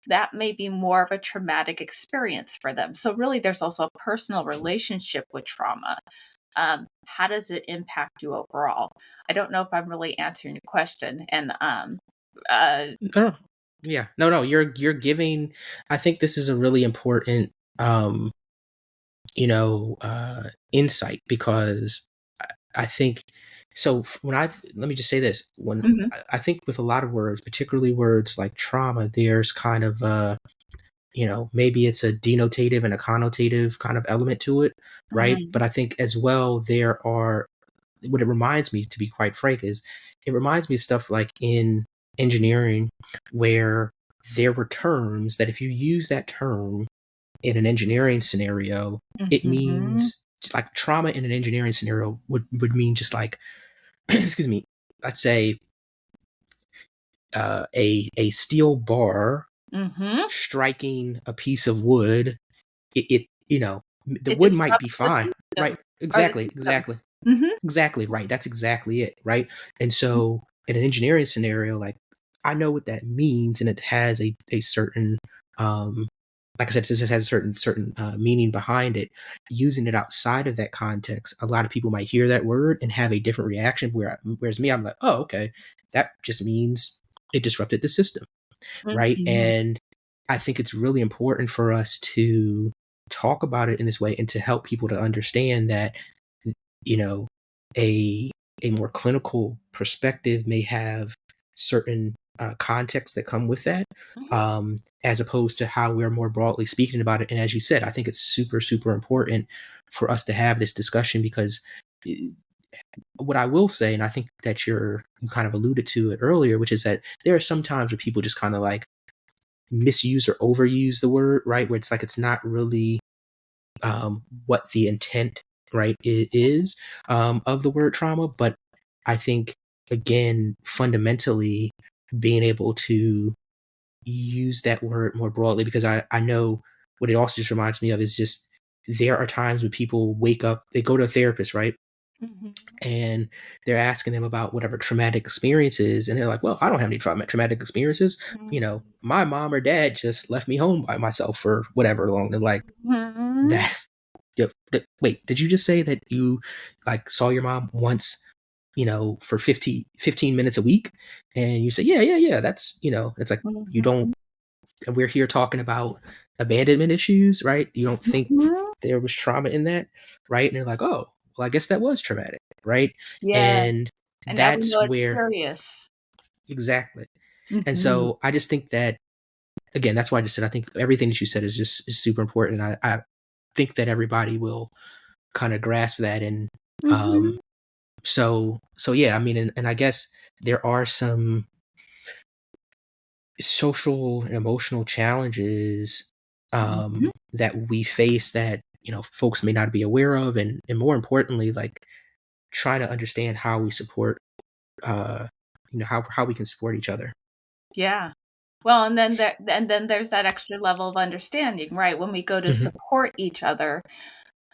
That may be more of a traumatic experience for them. So really, there's also a personal relationship with trauma. How does it impact you overall? I don't know if I'm really answering your question. And No, yeah, no, you're giving. I think this is a really important, um, insight, because I think so. When let me just say this: when mhm, I think with a lot of words, particularly words like trauma, there's kind of maybe it's a denotative and a connotative kind of element to it, right? mhm, But I think as well there are, what it reminds me, to be quite frank, is it reminds me of stuff like in engineering, where there were terms that if you use that term in an engineering scenario, it mhm, means like trauma in an engineering scenario would mean just like excuse me, let's say a steel bar mhm. striking a piece of wood. It the It wood might be disrupts the fine, system right? or the Exactly, system. exactly. Mhm, Exactly right. That's exactly it, right? And so in an engineering scenario, like, I know what that means, and it has a certain, um, like I said, this has a certain meaning behind it. Using it outside of that context, a lot of people might hear that word and have a different reaction. Whereas me, I'm like, oh, okay, that just means it disrupted the system, right? mhm, And I think it's really important for us to talk about it in this way and to help people to understand that, you know, a a more clinical perspective may have certain contexts that come with that, mhm, as opposed to how we're more broadly speaking about it. And as you said, I think it's super, super important for us to have this discussion, because eh, what I will say, and I think that you kind of alluded to it earlier, which is that there are some times where people just kind of like misuse or overuse the word, right? Where it's like it's not really what the intent, right, is, of the word trauma. But I think, again, fundamentally, being able to use that word more broadly, because I know what it also just reminds me of is just there are times when people wake up, they go to a therapist, right? mhm, And they're asking them about whatever traumatic experiences, and they're like, well, I don't have any traumatic experiences. My mom or dad just left me home by myself for whatever long. They're like, mhm, that yep. Wait, did you just say that you like saw your mom once, for 15 minutes a week? And you say, yeah, yeah, yeah. That's, it's like, you don't, mhm, and we're here talking about abandonment issues, right? You don't think mhm. there was trauma in that, right? And they're like, oh, well, I guess that was traumatic, right? Yes. And And now we that's know it's where, serious. exactly. And Mhm, so I just think that, again, that's why I just said I think everything that you said is super important. I think that everybody will kind of grasp that. And mhm, um so yeah, I mean, and I guess there are some social and emotional challenges mhm. that we face that folks may not be aware of, and more importantly, like, trying to understand how we support, uh how we can support each other. Yeah. Well, and then there's that extra level of understanding, right? When we go to Hmm. support each other,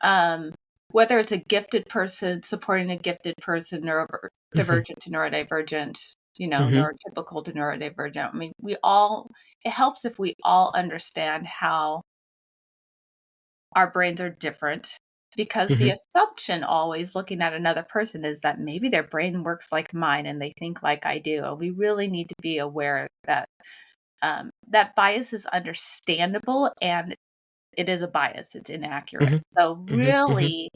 um, whether it's a gifted person supporting a gifted person, Hmm. neurodivergent to neurodivergent, Hmm. neurotypical to neurodivergent. I mean, it helps if we all understand how our brains are different, because the Hmm. assumption always looking at another person is that maybe their brain works like mine and they think like I do. And we really need to be aware that that bias is understandable and it is a bias. It's inaccurate. Hmm. So Hmm. Hmm. really,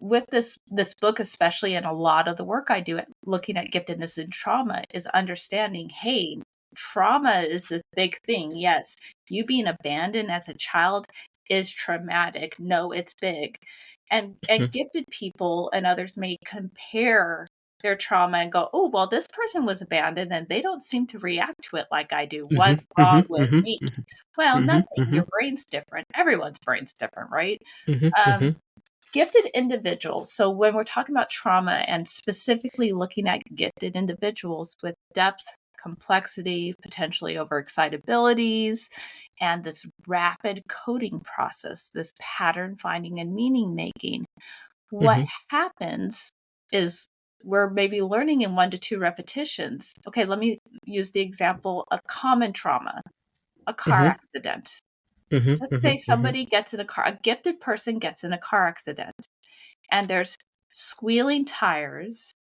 with this book, especially, and a lot of the work I do at looking at giftedness and trauma, is understanding, hey, trauma is this big thing. Yes, you being abandoned as a child is traumatic. No, it's big. And gifted people and others may compare their trauma and go, oh, well, this person was abandoned and they don't seem to react to it like I do. Hmm. What's Hmm. wrong with Hmm. me? Well, Hmm. nothing. Your brain's different. Everyone's brain's different, right? Hmm. Um, Hmm. Gifted individuals. So when we're talking about trauma and specifically looking at gifted individuals with depth, complexity, potentially overexcitabilities, and this rapid coding process, this pattern finding and meaning making, what happens is we're maybe learning in 1 to 2 repetitions. Okay, let me use the example, a common trauma, a car accident. Let's say somebody gets in a gifted person gets in a car accident, and there's squealing tires,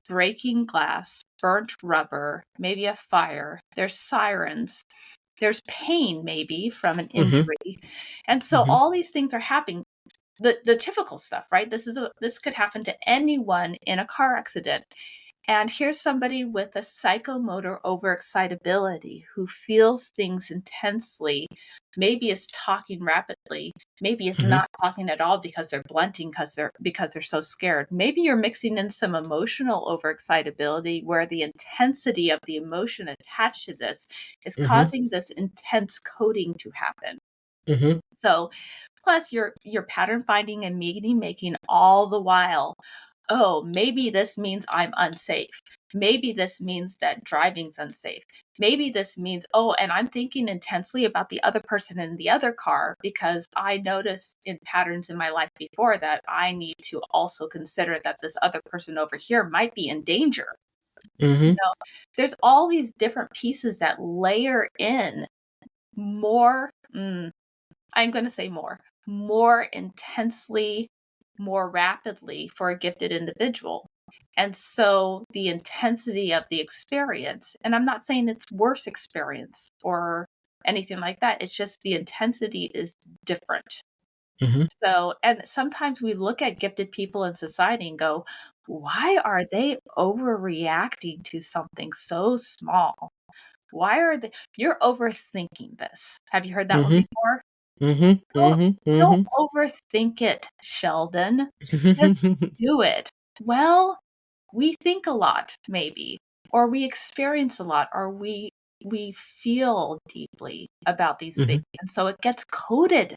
breaking glass, burnt rubber, maybe a fire, there's sirens, there's pain maybe from an injury. And so all these things are happening. The typical stuff, right? This could happen to anyone in a car accident. And here's somebody with a psychomotor overexcitability who feels things intensely, maybe is talking rapidly, maybe is not talking at all because they're blunting because they're so scared. Maybe you're mixing in some emotional overexcitability where the intensity of the emotion attached to this is causing this intense coding to happen. So plus you're pattern finding and meaning making all the while. Oh, maybe this means I'm unsafe. Maybe this means that driving's unsafe. Maybe this means, oh, and I'm thinking intensely about the other person in the other car because I noticed in patterns in my life before that I need to also consider that this other person over here might be in danger. There's all these different pieces that layer in more, I'm going to say more intensely, more rapidly for a gifted individual. And so the intensity of the experience, and I'm not saying it's worse experience or anything like that, it's just the intensity is different. So, and sometimes we look at gifted people in society and go, why are they overreacting to something so small? Why are they, you're overthinking this. Have you heard that one before? Don't overthink it, Sheldon. Just do it. Well, we think a lot, maybe, or we experience a lot, or we feel deeply about these things. And so it gets coded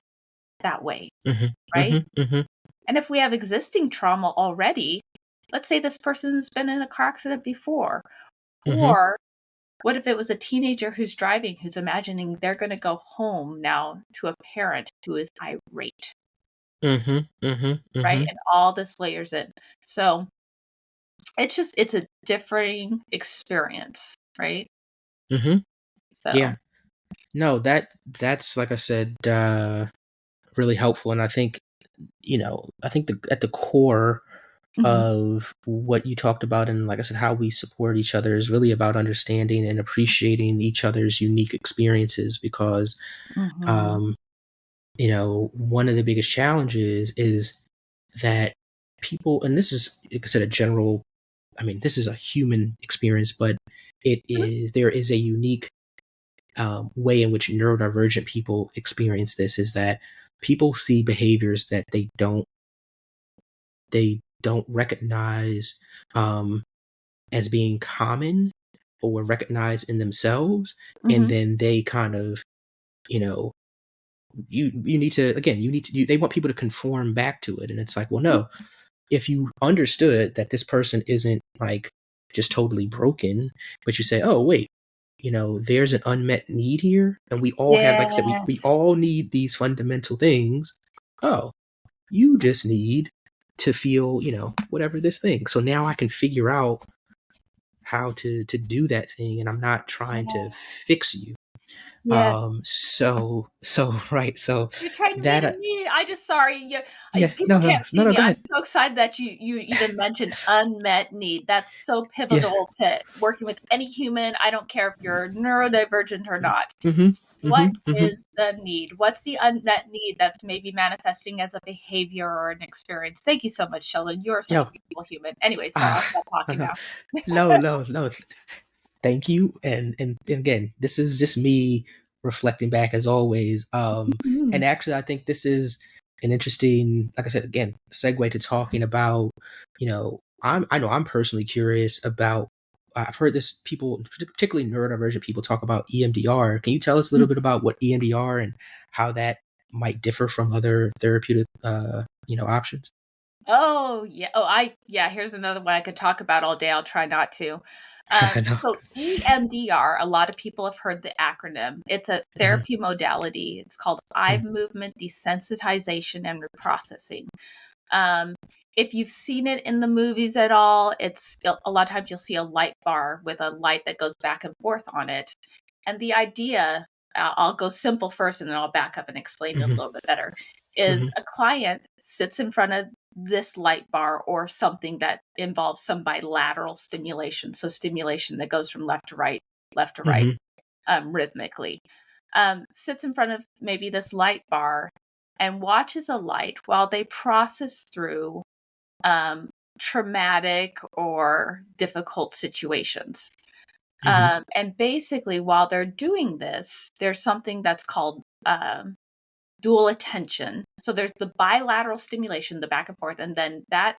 that way, right? And if we have existing trauma already, let's say this person's been in a car accident before, or what if it was a teenager who's driving, who's imagining they're going to go home now to a parent who is irate, right? And all this layers in. So it's a differing experience, right? So Yeah. No, that's like I said, really helpful. And I think, at the core of what you talked about, and like I said, how we support each other is really about understanding and appreciating each other's unique experiences because, one of the biggest challenges is that people, and this is, like I said, this is a human experience, but there is a unique way in which neurodivergent people experience this is that people see behaviors that they don't recognize as being common or recognize in themselves, and then they kind of, you know you need to, again, they want people to conform back to it, and it's like, well, no, if you understood that this person isn't like just totally broken, but you say, oh wait, there's an unmet need here, and we all have, like I said, we yes, all need these fundamental things. Oh, you just need to feel, whatever this thing. So now I can figure out how to do that thing, and I'm not trying to fix you. yes. Right. So You're trying to that, make me. I just sorry. yeah, no, People no, can't no, see no, me. go I'm ahead. so excited that you even mentioned unmet need. That's so Yeah. pivotal to working with any human. I don't care if you're neurodivergent or not. Mm-hmm. What Mm-hmm. Mm-hmm. is the need? What's the unmet need that's maybe manifesting as a behavior or an experience? Thank you so much, Sheldon. You're such a Yo. beautiful human. Anyway, sorry, I'll stop talking No, now. no, no, no. Thank you. And again, this is just me reflecting back as always. And Mhm. actually, I think this is an interesting, like I said, again, segue to talking about, I know I'm personally curious about, I've heard this, people, particularly neurodivergent people, talk about EMDR. Can you tell us a little bit about what EMDR and how that might differ from other therapeutic, options? Oh, yeah. Oh, yeah, here's another one I could talk about all day. I'll try not to. I know. So EMDR, a lot of people have heard the acronym. It's a therapy modality. It's called eye movement desensitization and reprocessing. If you've seen it in the movies at all, it's a lot of times you'll see a light bar with a light that goes back and forth on it. And the idea, I'll go simple first and then I'll back up and explain it a little bit better, is a client sits in front of this light bar or something that involves some bilateral stimulation. So stimulation that goes from left to right, rhythmically. Sits in front of maybe this light bar and watches a light while they process through traumatic or difficult situations. And basically, while they're doing this, there's something that's called dual attention. So there's the bilateral stimulation, the back and forth, and then that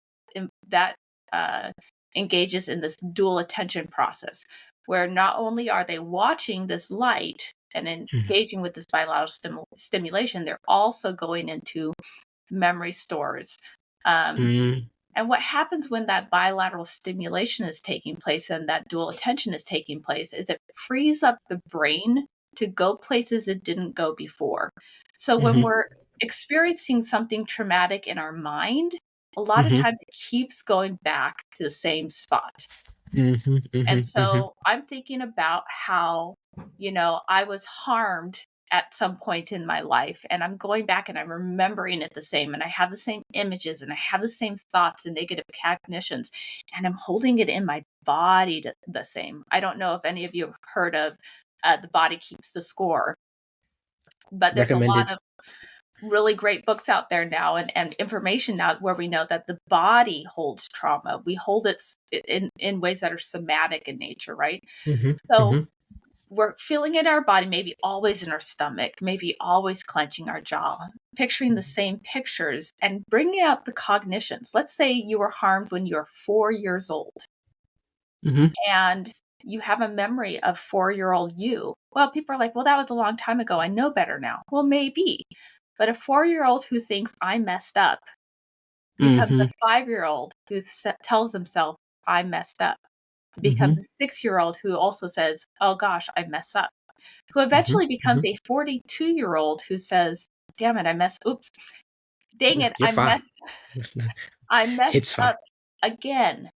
engages in this dual attention process, where not only are they watching this light and engaging with this bilateral stimulation, they're also going into memory stores. And what happens when that bilateral stimulation is taking place and that dual attention is taking place is it frees up the brain to go places it didn't go before. So when we're experiencing something traumatic in our mind, a lot of times it keeps going back to the same spot. And so I'm thinking about how, I was harmed at some point in my life, and I'm going back and I'm remembering it the same, and I have the same images and I have the same thoughts and negative cognitions, and I'm holding it in my body the same. I don't know if any of you have heard of The Body Keeps the Score, but there's a lot of really great books out there now and information now where we know that the body holds trauma. We hold it in ways that are somatic in nature, right? So we're feeling it in our body, maybe always in our stomach, maybe always clenching our jaw, picturing the same pictures and bringing out the cognitions. Let's say you were harmed when you were 4 years old and you have a memory of 4-year-old you. Well, people are like, well, that was a long time ago. I know better now. Well, maybe. But a 4-year-old who thinks I messed up becomes a 5-year-old who tells himself I messed up. Becomes a 6-year-old who also says, oh gosh, I mess up. Who eventually becomes a 42-year-old who says, damn it, dang it, I messed up again.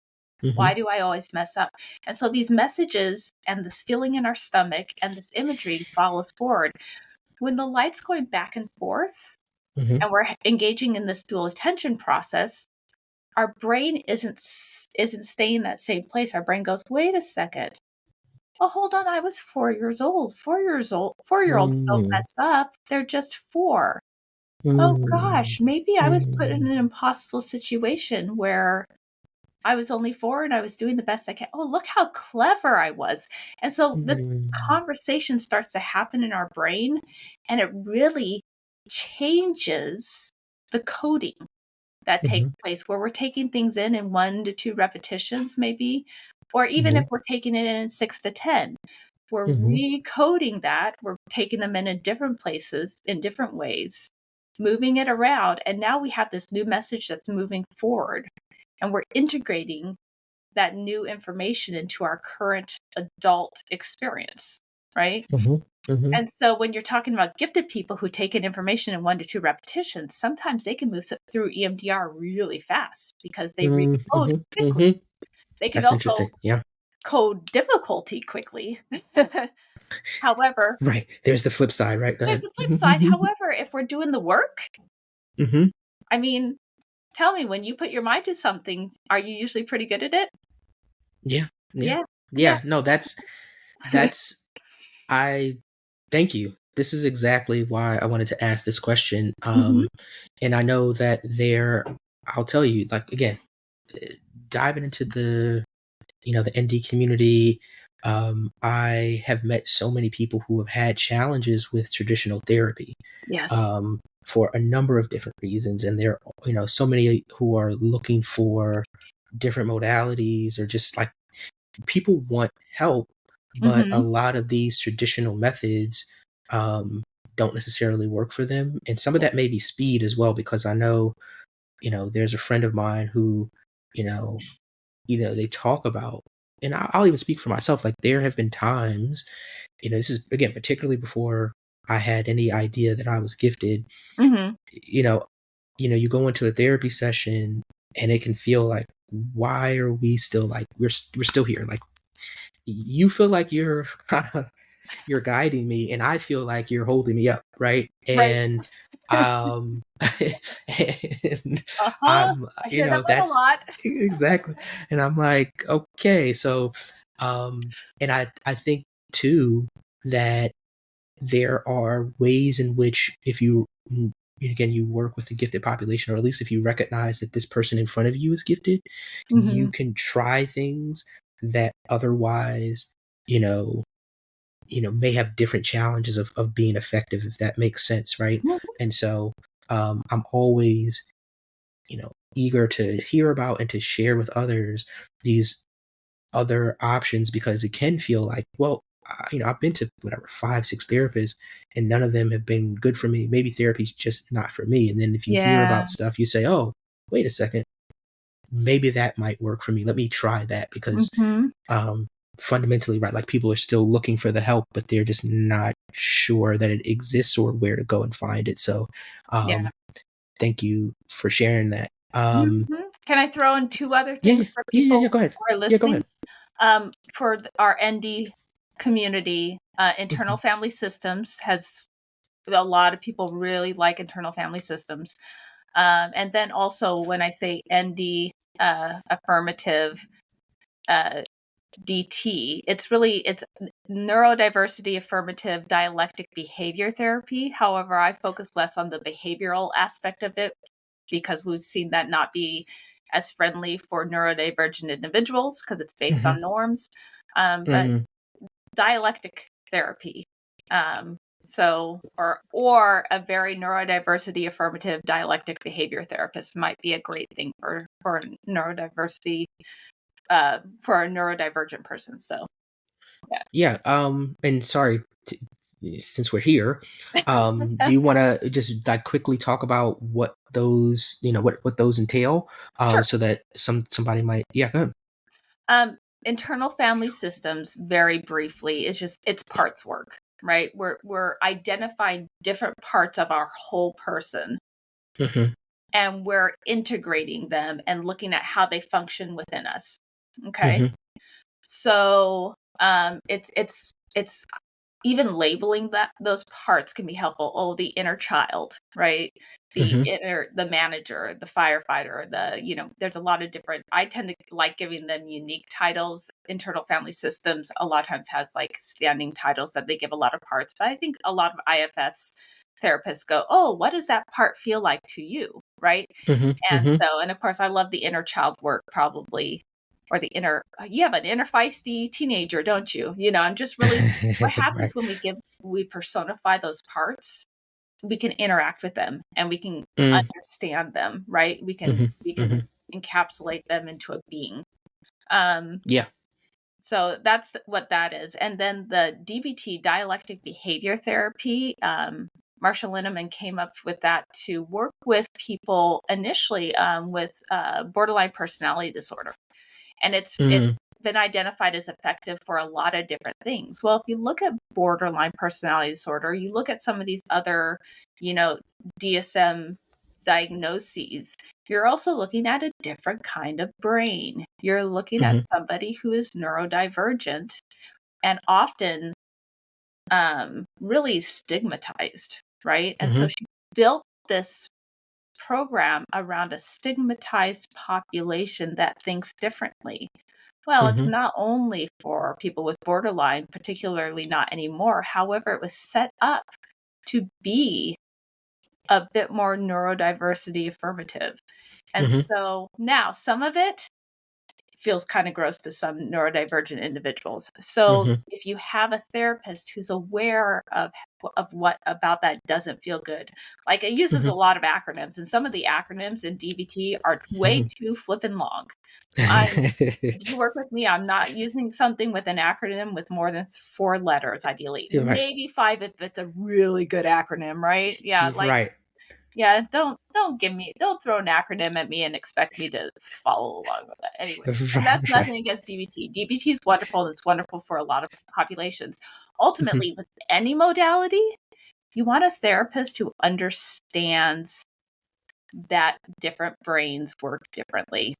Why do I always mess up? And so these messages and this feeling in our stomach and this imagery follows forward. When the light's going back and forth and we're engaging in this dual attention process, our brain isn't staying in that same place. Our brain goes, wait a second. Oh, hold on. I was 4 years old. 4-year-olds don't mess up. They're just 4. Oh gosh, maybe I was put in an impossible situation where I was only 4 and I was doing the best I can. Oh, look how clever I was. And so this conversation starts to happen in our brain, and it really changes the coding that takes place, where we're taking things in 1 to 2 repetitions maybe, or even if we're taking it in 6 to 10. We're recoding that. We're taking them in different places, in different ways, moving it around. And now we have this new message that's moving forward. And we're integrating that new information into our current adult experience, right? And so when you're talking about gifted people who take in information in 1 to 2 repetitions, sometimes they can move through EMDR really fast because they recode quickly. They can also code difficulty quickly. However, right. There's the flip side, right? There's the flip side. However, if we're doing the work, I mean, tell me, when you put your mind to something, are you usually pretty good at it? Yeah. No, that's I thank you. This is exactly why I wanted to ask this question. And I know that I'll tell you, like, again, diving into the ND community, I have met so many people who have had challenges with traditional therapy. Yes. For a number of different reasons. And there are, so many who are looking for different modalities, or just like, people want help, but a lot of these traditional methods don't necessarily work for them. And some of that may be speed as well, because I know, there's a friend of mine who, they talk about and I'll even speak for myself. Like there have been times, this is again particularly before I had any idea that I was gifted. Mhm. You know, you go into a therapy session, and it can feel like, why are we still like we're still here? Like you feel like you're you're guiding me, and I feel like you're holding me up, right? Right. And um and Uh-huh. I hear that one a that's lot. exactly. And I'm like, okay, so and I think too that there are ways in which if again, you work with a gifted population, or at least if you recognize that this person in front of you is gifted, you Mhm. can try things that otherwise, you know, may have different challenges of being effective, if that makes sense, right? Mhm. And so I'm always, eager to hear about and to share with others these other options, because it can feel like, well, I've been to whatever 5, 6 therapists, and none of them have been good for me. Maybe therapy's just not for me. And then if you hear Yeah. about stuff, you say, oh, wait a second, maybe that might work for me. Let me try that, because Mhm. um, fundamentally, right, like people are still looking for the help, but they're just not sure that it exists or where to go and find it. So, Yeah. thank you for sharing that. Mhm. Can I throw in 2 other Yeah, things for yeah, yeah, people yeah. Go ahead. who are Yeah, go listening? ahead. For our ND community, internal Hmm. family systems has a lot of people really like internal family systems. And then also when I say ND affirmative uh, DT, it's neurodiversity affirmative dialectic behavior therapy. However, I focus less on the behavioral aspect of it because we've seen that not be as friendly for neurodivergent individuals because it's based Hmm. on norms. But Hmm. dialectic therapy. Or a very neurodiversity affirmative dialectic behavior therapist might be a great thing for neurodiversity for a neurodivergent person. So yeah. Yeah. And sorry, since we're here, do you want to just like quickly talk about what those, what those entail, Sure. so that somebody might, yeah, go ahead. Um, internal family systems, very briefly, is just it's parts work, right? We're identifying different parts of our whole person Hmm. and we're integrating them and looking at how they function within us. Okay. Hmm. So it's even labeling that those parts can be helpful. Oh, the inner child, right? Hmm. The manager, the firefighter, there's a lot of different, I tend to like giving them unique titles. Internal family systems a lot of times has like standing titles that they give a lot of parts, but I think a lot of IFS therapists go, oh, what does that part feel like to you? Right. Hmm. And Hmm. so, and of course, I love the inner child work probably, or you have an inner feisty teenager, don't you? And just really what happens Right. when we personify those parts, we can interact with them and we can Mm. understand them, right? We can, Hmm. we Hmm. can encapsulate them into a being. Um, Yeah. so that's what that is. And then the DBT, dialectic behavior therapy, Marsha Lineman came up with that to work with people initially with borderline personality disorder. And it's Mm. been identified as effective for a lot of different things. Well, if you look at borderline personality disorder, you look at some of these other, you know, DSM diagnoses, you're also looking at a different kind of brain. You're looking at Hmm. somebody who is neurodivergent and often really stigmatized, right? And so Hmm. she built this program around a stigmatized population that thinks differently. Well, it's Hmm. not only for people with borderline, particularly not anymore. However, it was set up to be a bit more neurodiversity affirmative. And Hmm. so now some of it feels kind of gross to some neurodivergent individuals. So Hmm. if you have a therapist who's aware of what about that doesn't feel good, like it uses a Hmm. lot of acronyms, and some of the acronyms in DBT are way Hmm. too flippin' long. I'm If you work with me, I'm not using something with an acronym with more than 4 letters, ideally. You're right. Maybe 5 if it's a really good acronym, right? Yeah, You're right. Yeah, don't throw an acronym at me and expect me to follow along with it. Anyway, and that's Right. nothing against DBT. DBT is wonderful, and it's wonderful for a lot of populations. Ultimately, with any modality, you want a therapist who understands that different brains work differently.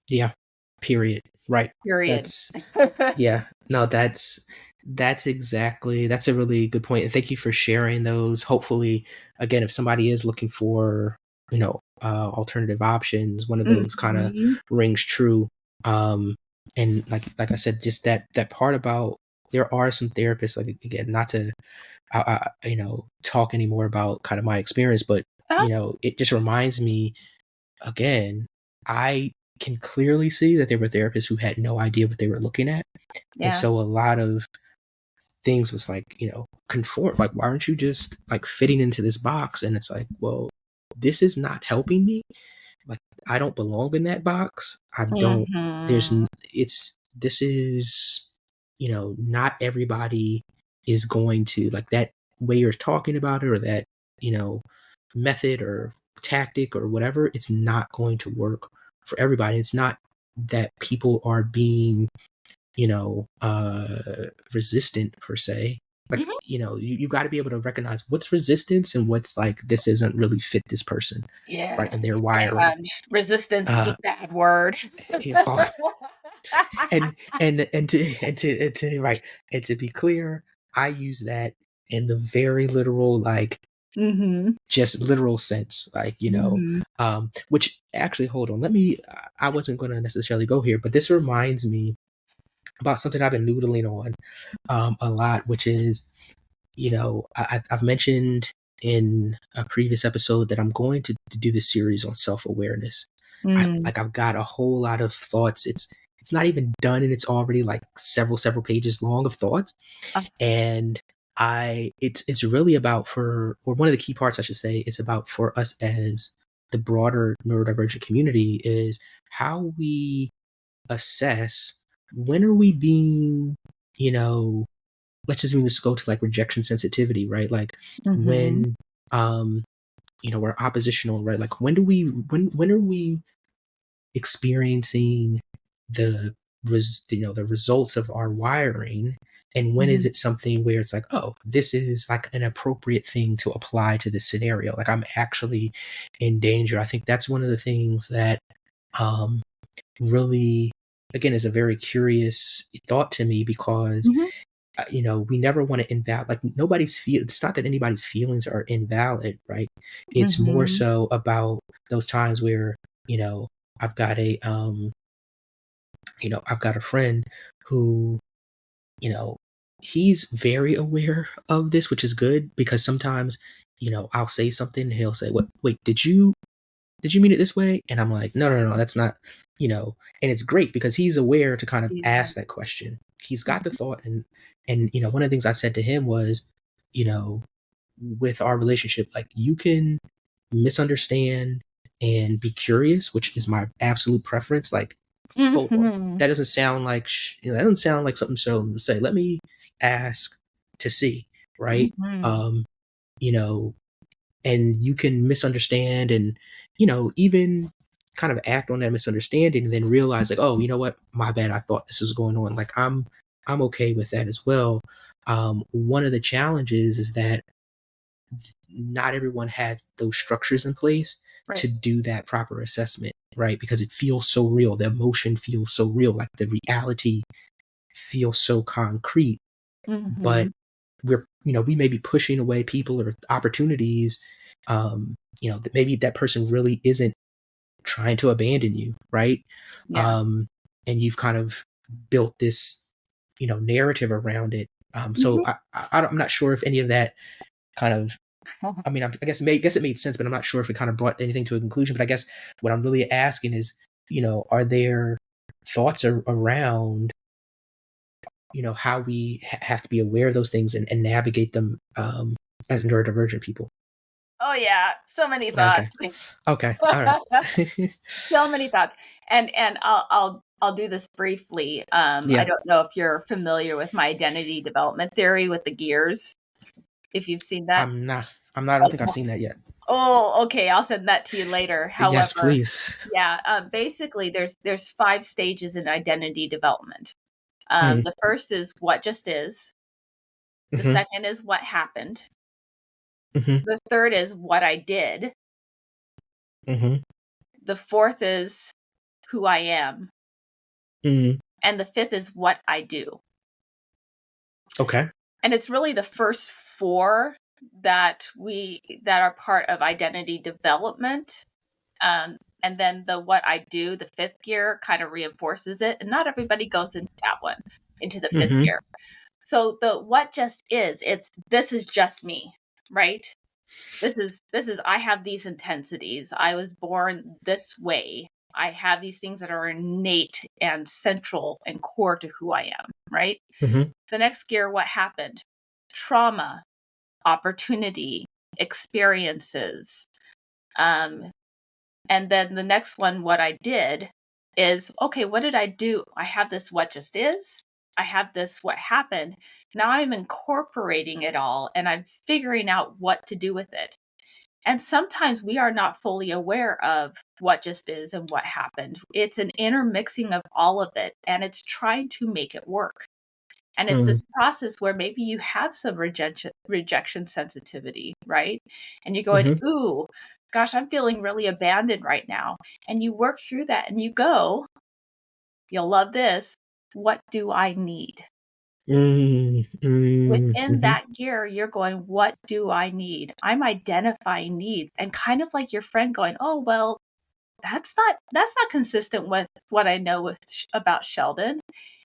Yeah. Period. Right. Period. Yeah. No, that's exactly, that's a really good point. And thank you for sharing those. Hopefully, again, if somebody is looking for, alternative options, one of those kind of Mhm. rings true. And like I said, just that part about, there are some therapists, like, again, not to talk anymore about kind of my experience, but Uh-huh. it just reminds me, again, I can clearly see that there were therapists who had no idea what they were looking at. And Yeah. so a lot of things was like, conform. Like, why aren't you just like fitting into this box? And it's like, well, this is not helping me. Like, I don't belong in that box. I don't, Mhm. this is, not everybody is going to like that way you're talking about it, or that, you know, method or tactic or whatever. It's not going to work for everybody. It's not that people are being, resistant per se. Like, Mhm. you got to be able to recognize what's resistance and what's like, this isn't really fit this person, right? And their Yes, wiring. and resistance is a Uh, bad word. if I- and to right, and to be clear, I use that in the very literal, like, Mhm. just literal sense, like, Mhm. which actually, hold on, I wasn't going to necessarily go here, but this reminds me about something I've been noodling on a lot, which is, I've mentioned in a previous episode that I'm going to do this series on self-awareness. Mm. I've got a whole lot of thoughts. It's not even done, and it's already like several pages long of thoughts. Uh, And it's really about, or one of the key parts, I should say, is about for us as the broader neurodivergent community, is how we assess when are we being, you know, let's just even just go to like rejection sensitivity, right? Like, Mhm. when we're oppositional, right? Like, when are we experiencing the the results of our wiring, and when is Mhm. it something where it's like, oh, this is like an appropriate thing to apply to this scenario, like I'm actually in danger. I think that's one of the things that um really, again, is a very curious thought to me, because Mhm. we never want to invalid, like, nobody's feel it's not that anybody's feelings are invalid, right? It's more Mhm. so about those times where, I've got a I've got a friend who, you know he's very aware of this, which is good, because sometimes, I'll say something and he'll say, what, wait, did you mean it this way? And I'm like, no, no, no, that's not, and it's great because he's aware to kind of Yeah. ask that question. He's got the thought, and one of the things I said to him was, you know, with our relationship, like, you can misunderstand and be curious, which is my absolute preference. Like, hold on, Mhm. that doesn't sound like that doesn't sound like something so to say. Let me ask to see, right? Mhm. Um, you know, and you can misunderstand, and even kind of act on that misunderstanding, and then realize, like, oh, you know what, my bad, I thought this was going on. Like, I'm okay with that as well. One of the challenges is that not everyone has those structures in place Right. to do that proper assessment, right? Because it feels so real, the emotion feels so real, like the reality feels so concrete. But Mhm. we may be pushing away people or opportunities, that maybe that person really isn't trying to abandon you, right? Yeah. um and you've kind of built this, narrative around it. So Mhm. I'm not sure if any of that kind of, I mean, I guess it made sense, but I'm not sure if it kind of brought anything to a conclusion. But I guess what I'm really asking is, are there thoughts around, how we have to be aware of those things, and navigate them, as neurodivergent people? Oh yeah, so many Okay. thoughts. Okay. All right. So many thoughts. And I'll do this briefly. I Yeah. don't know if you're familiar with my identity development theory with the gears, if you've seen that. I'm not. I don't think I've seen that yet. Oh, okay. I'll send that to you later. Yes, However, please. yeah, basically, there's 5 stages in identity development. Mm-hmm. The first is what just is. The Mm-hmm. second is what happened. Mm-hmm. The third is what I did. Mm-hmm. The fourth is who I am. Mm-hmm. And the fifth is what I do. Okay. And it's really the first 4 that are part of identity development. And then the what I do, the 5th gear, kind of reinforces it. And not everybody goes into that one, into the 5th Mm-hmm. gear. So the what just is, it's this is just me, right? This is I have these intensities. I was born this way. I have these things that are innate and central and core to who I am, right? Mm-hmm. The next gear, what happened? Trauma, opportunity, experiences. And then the next one, what I did is, okay, what did I do? I have this what just is. I have this what happened. Now I'm incorporating it all and I'm figuring out what to do with it. And sometimes we are not fully aware of what just is and what happened. It's an intermixing of all of it, and it's trying to make it work. And it's Mm-hmm. this process where maybe you have some rejection sensitivity, right? And you're going, Mm-hmm. ooh, gosh, I'm feeling really abandoned right now. And you work through that and you go, you'll love this. What do I need? Within Mm-hmm. that gear, you're going, what do I need? I'm identifying needs, and kind of like your friend going, oh, well, that's not consistent with what I know about Sheldon.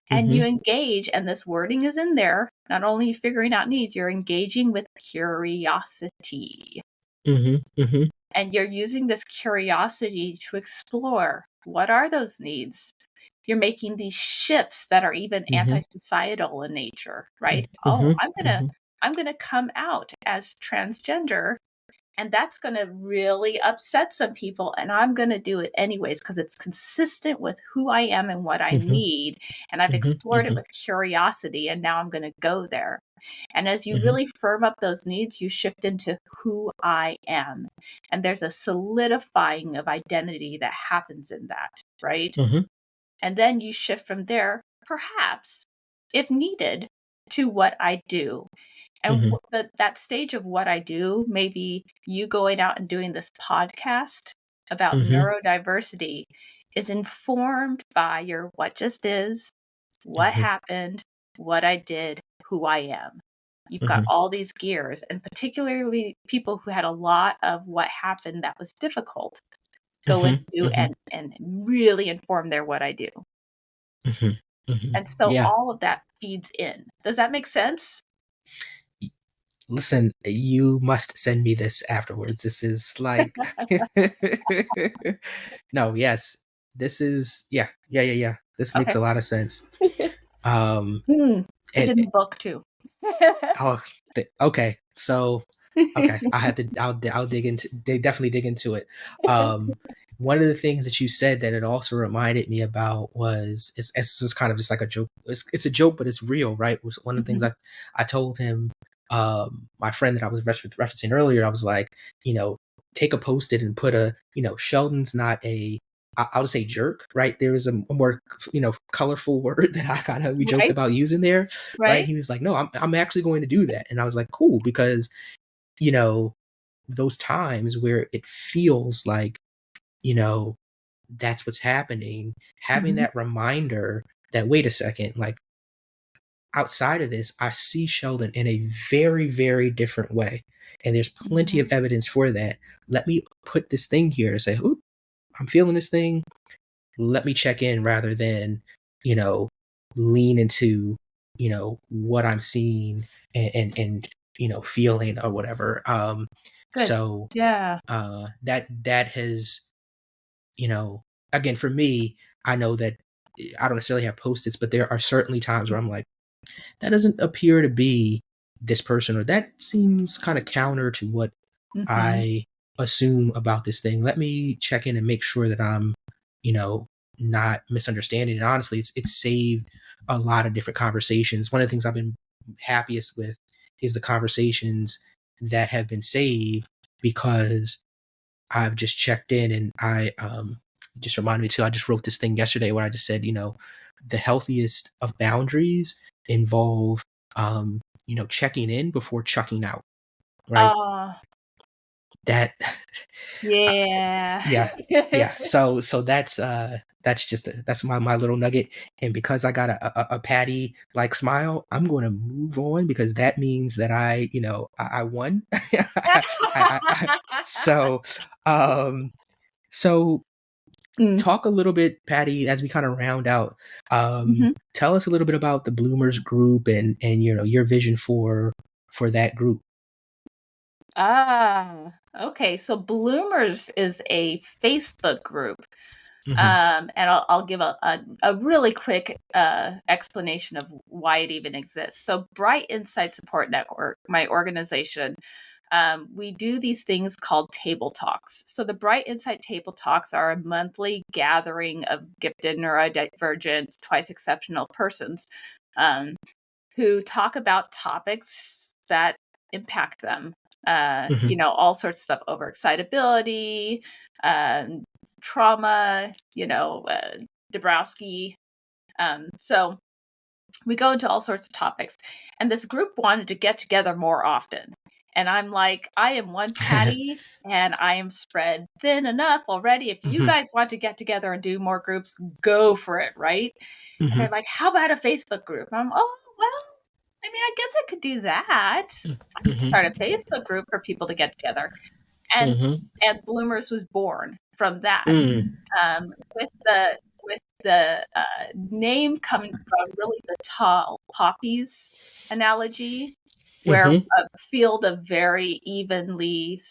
And Mm-hmm. you engage, and this wording is in there. Not only figuring out needs, you're engaging with curiosity. Mm-hmm. Mm-hmm. And you're using this curiosity to explore what are those needs. You're making these shifts that are even Mm-hmm. anti-societal in nature, right? Oh, Mm-hmm. I'm gonna come out as transgender, and that's going to really upset some people. And I'm going to do it anyways because it's consistent with who I am and what I Mm-hmm. need. And I've explored it Mm-hmm. with curiosity. And now I'm going to go there. And as you Mm-hmm. really firm up those needs, you shift into who I am. And there's a solidifying of identity that happens in that, right? Mm-hmm. And then you shift from there, perhaps, if needed, to what I do. And Mm-hmm. that stage of what I do, maybe you going out and doing this podcast about Mm-hmm. neurodiversity, is informed by your what just is, what Mm-hmm. happened, what I did, who I am. You've got Mm-hmm. all these gears, and particularly people who had a lot of what happened that was difficult go into Mm-hmm. and really inform their what I do. Mm-hmm. Mm-hmm. And so Yeah. all of that feeds in. Does that make sense? Listen, you must send me this afterwards. This is like no, yes. This is yeah. This makes Okay. a lot of sense. Um It's and in the book too. oh, okay. So okay, I have to. I'll dig into. They definitely dig into it. Um, One of the things that you said that it also reminded me about was it's just kind of just like a joke. It's a joke, but it's real, right? Was one of the things Mhm. I told him. My friend that I was referencing earlier, I was like, take a post-it and put Sheldon's not a. I'll just say jerk, right? There was a more colorful word that we joked Right, about using there, right? right. He was like, no, I'm actually going to do that, and I was like, cool, because you know, those times where it feels like, you know, that's what's happening, having Mhm, that reminder that, wait a second, like outside of this, I see Sheldon in a very, very different way. And there's plenty mhm. of evidence for that. Let me put this thing here and say, oop, I'm feeling this thing. Let me check in rather than, you know, lean into, what I'm seeing and feeling or whatever. Good. So Yeah. that has, you know, again, for me, I know that I don't necessarily have post-its, but there are certainly times where I'm like, that doesn't appear to be this person, or that seems kind of counter to what Mhm. I assume about this thing. Let me check in and make sure that I'm, you know, not misunderstanding. And honestly, it's saved a lot of different conversations. One of the things I've been happiest with is the conversations that have been saved because I've just checked in, and I just reminded me too. I just wrote this thing yesterday where I just said, the healthiest of boundaries involve checking in before checking out, right? Oh, That yeah. yeah, yeah. So that's my little nugget. And because I got a Patty like smile, I'm going to move on, because that means that I won. So um so Mm, talk a little bit, Patty, as we kind of round out. mhm. Tell us a little bit about the Bloomers group, and your vision for that group. Okay. So Bloomers is a Facebook group. Mm-hmm. And I'll give a really quick explanation of why it even exists. So Bright Insight Support Network, my organization, we do these things called table talks. So the Bright Insight Table Talks are a monthly gathering of gifted, neurodivergent, twice exceptional persons um, who talk about topics that impact them. Mm-hmm. All sorts of stuff: overexcitability, um, trauma, Dabrowski. So we go into all sorts of topics. And this group wanted to get together more often. And I'm like, I am one Patty and I am spread thin enough already. If you Mm-hmm. guys want to get together and do more groups, go for it, right? And Mm-hmm. they're like, how about a Facebook group? And I'm, oh, well, I mean, I guess I could do that. I could start a Facebook group for people to get together. And Mm-hmm. and Bloomers was born from that. Mm. With the name coming from really the tall poppies analogy, where Mm-hmm. a field of very evenly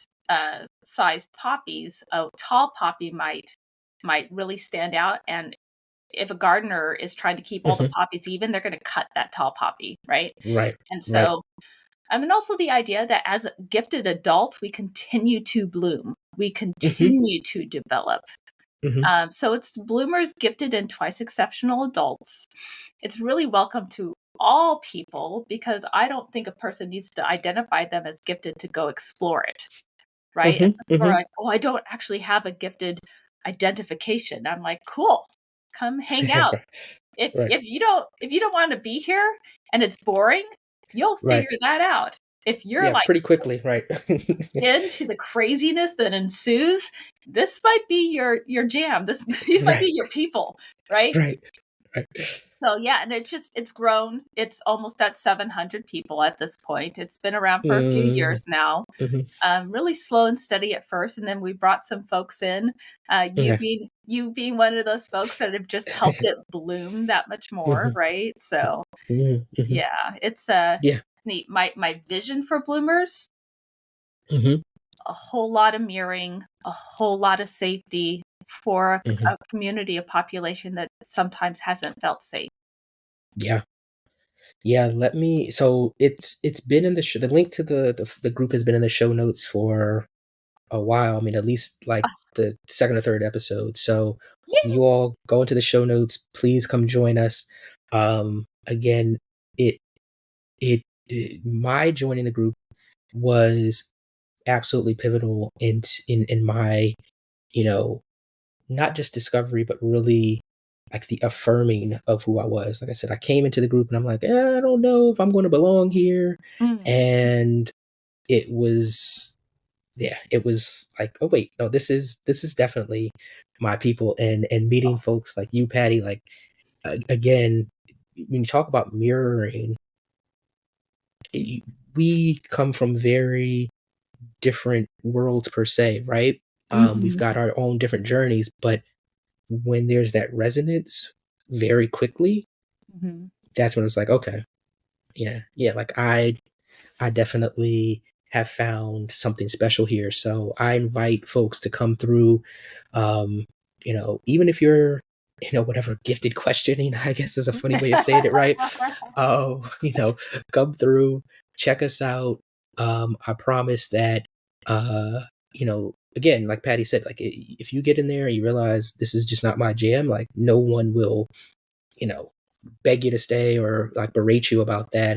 sized poppies, a tall poppy might really stand out. And if a gardener is trying to keep all the Mm-hmm. poppies even, they're going to cut that tall poppy, right? Right. And Right. so, and also the idea that as gifted adults, we continue to bloom, we Mm-hmm. continue to develop. Mm-hmm. So it's Bloomers, gifted, and twice exceptional adults. It's really welcome to all people, because I don't think a person needs to identify them as gifted to go explore it, right? And Mm-hmm. some people are Mm-hmm. like, oh, I don't actually have a gifted identification. I'm like, cool, come hang out. Right. If Right. if you don't want to be here and it's boring, you'll Right. figure that out. If you're Yeah. like Pretty quickly. Right. into the craziness that ensues, this might be your jam. These might Right. be your people, right? Right. Right. So yeah, and it's grown. It's almost at 700 people at this point. It's been around for a few Mm-hmm. years now. Really slow and steady at first, and then we brought some folks in. You Yeah. being one of those folks that have just helped it bloom that much more, Mm-hmm. right? So Mm-hmm. Mm-hmm. yeah, it's Yeah. neat. My vision for bloomers: Mm-hmm. a whole lot of mirroring, a whole lot of safety for Mm-hmm. a community, a population that sometimes hasn't felt safe. Yeah. Yeah. So it's been in the link to the group has been in the show notes for a while. I mean, at least like the second or third episode. So when Yeah. you all go into the show notes, please come join us. Again, it my joining the group was absolutely pivotal in my, you know, not just discovery, but really like the affirming of who I was. Like I said, I came into the group and I'm like, I don't know if I'm going to belong here. Mm. And it was, yeah, it was like, oh wait, no, this is definitely my people. And meeting folks like you, Patty, like again, when you talk about mirroring, we come from very different worlds per se, right? We've Mhm. got our own different journeys, but when there's that resonance very quickly, Mhm. that's when it's like, okay, yeah, like I definitely have found something special here. So I invite folks to come through. Um, even if you're, whatever gifted questioning, I guess is a funny way of saying it, right? Oh, come through, check us out. I promise that, again, like Patty said, like if you get in there and you realize this is just not my jam, like no one will, you know, beg you to stay or like berate you about that.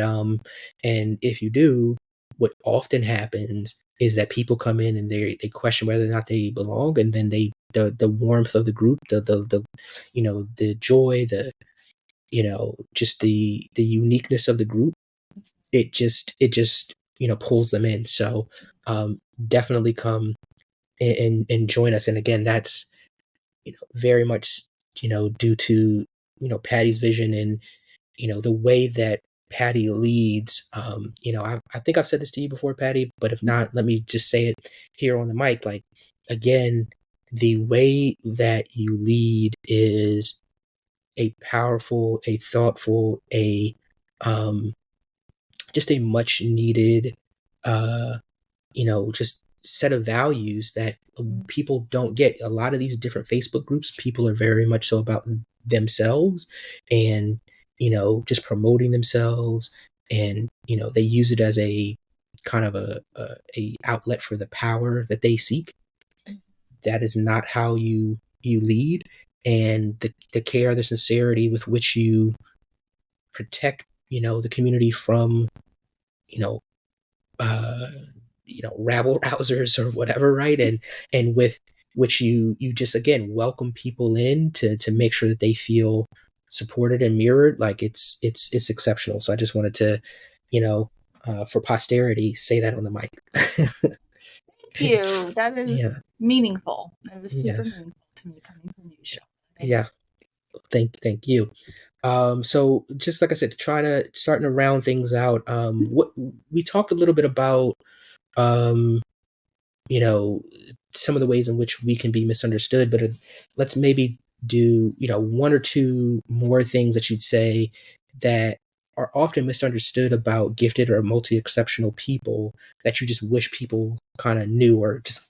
And if you do, what often happens is that people come in and they question whether or not they belong, and then the warmth of the group, the the joy, just the uniqueness of the group, it just pulls them in. So definitely come and join us. And again, that's very much due to Patty's vision, and the way that Patty leads. I think I've said this to you before, Patty, but if not, let me just say it here on the mic. Like, again, the way that you lead is a powerful, a thoughtful, a just a much needed, uh, just set of values that people don't get. A lot of these different Facebook groups, people are very much so about themselves and, just promoting themselves. And, they use it as a kind of a outlet for the power that they seek. That is not how you lead. And the care, the sincerity with which you protect, the community from, you know, uh, rabble rousers or whatever, right? And with which you just again welcome people in to make sure that they feel supported and mirrored. Like it's exceptional. So I just wanted to, for posterity, say that on the mic. Thank you. That Yeah. is meaningful. That was super Yes. meaningful to me coming from you, Sean. Thank Yeah. Thank you. So just like I said, starting to round things out. What we talked a little bit about, um, you know, some of the ways in which we can be misunderstood, but let's maybe do, one or two more things that you'd say that are often misunderstood about gifted or multi-exceptional people that you just wish people kind of knew or just,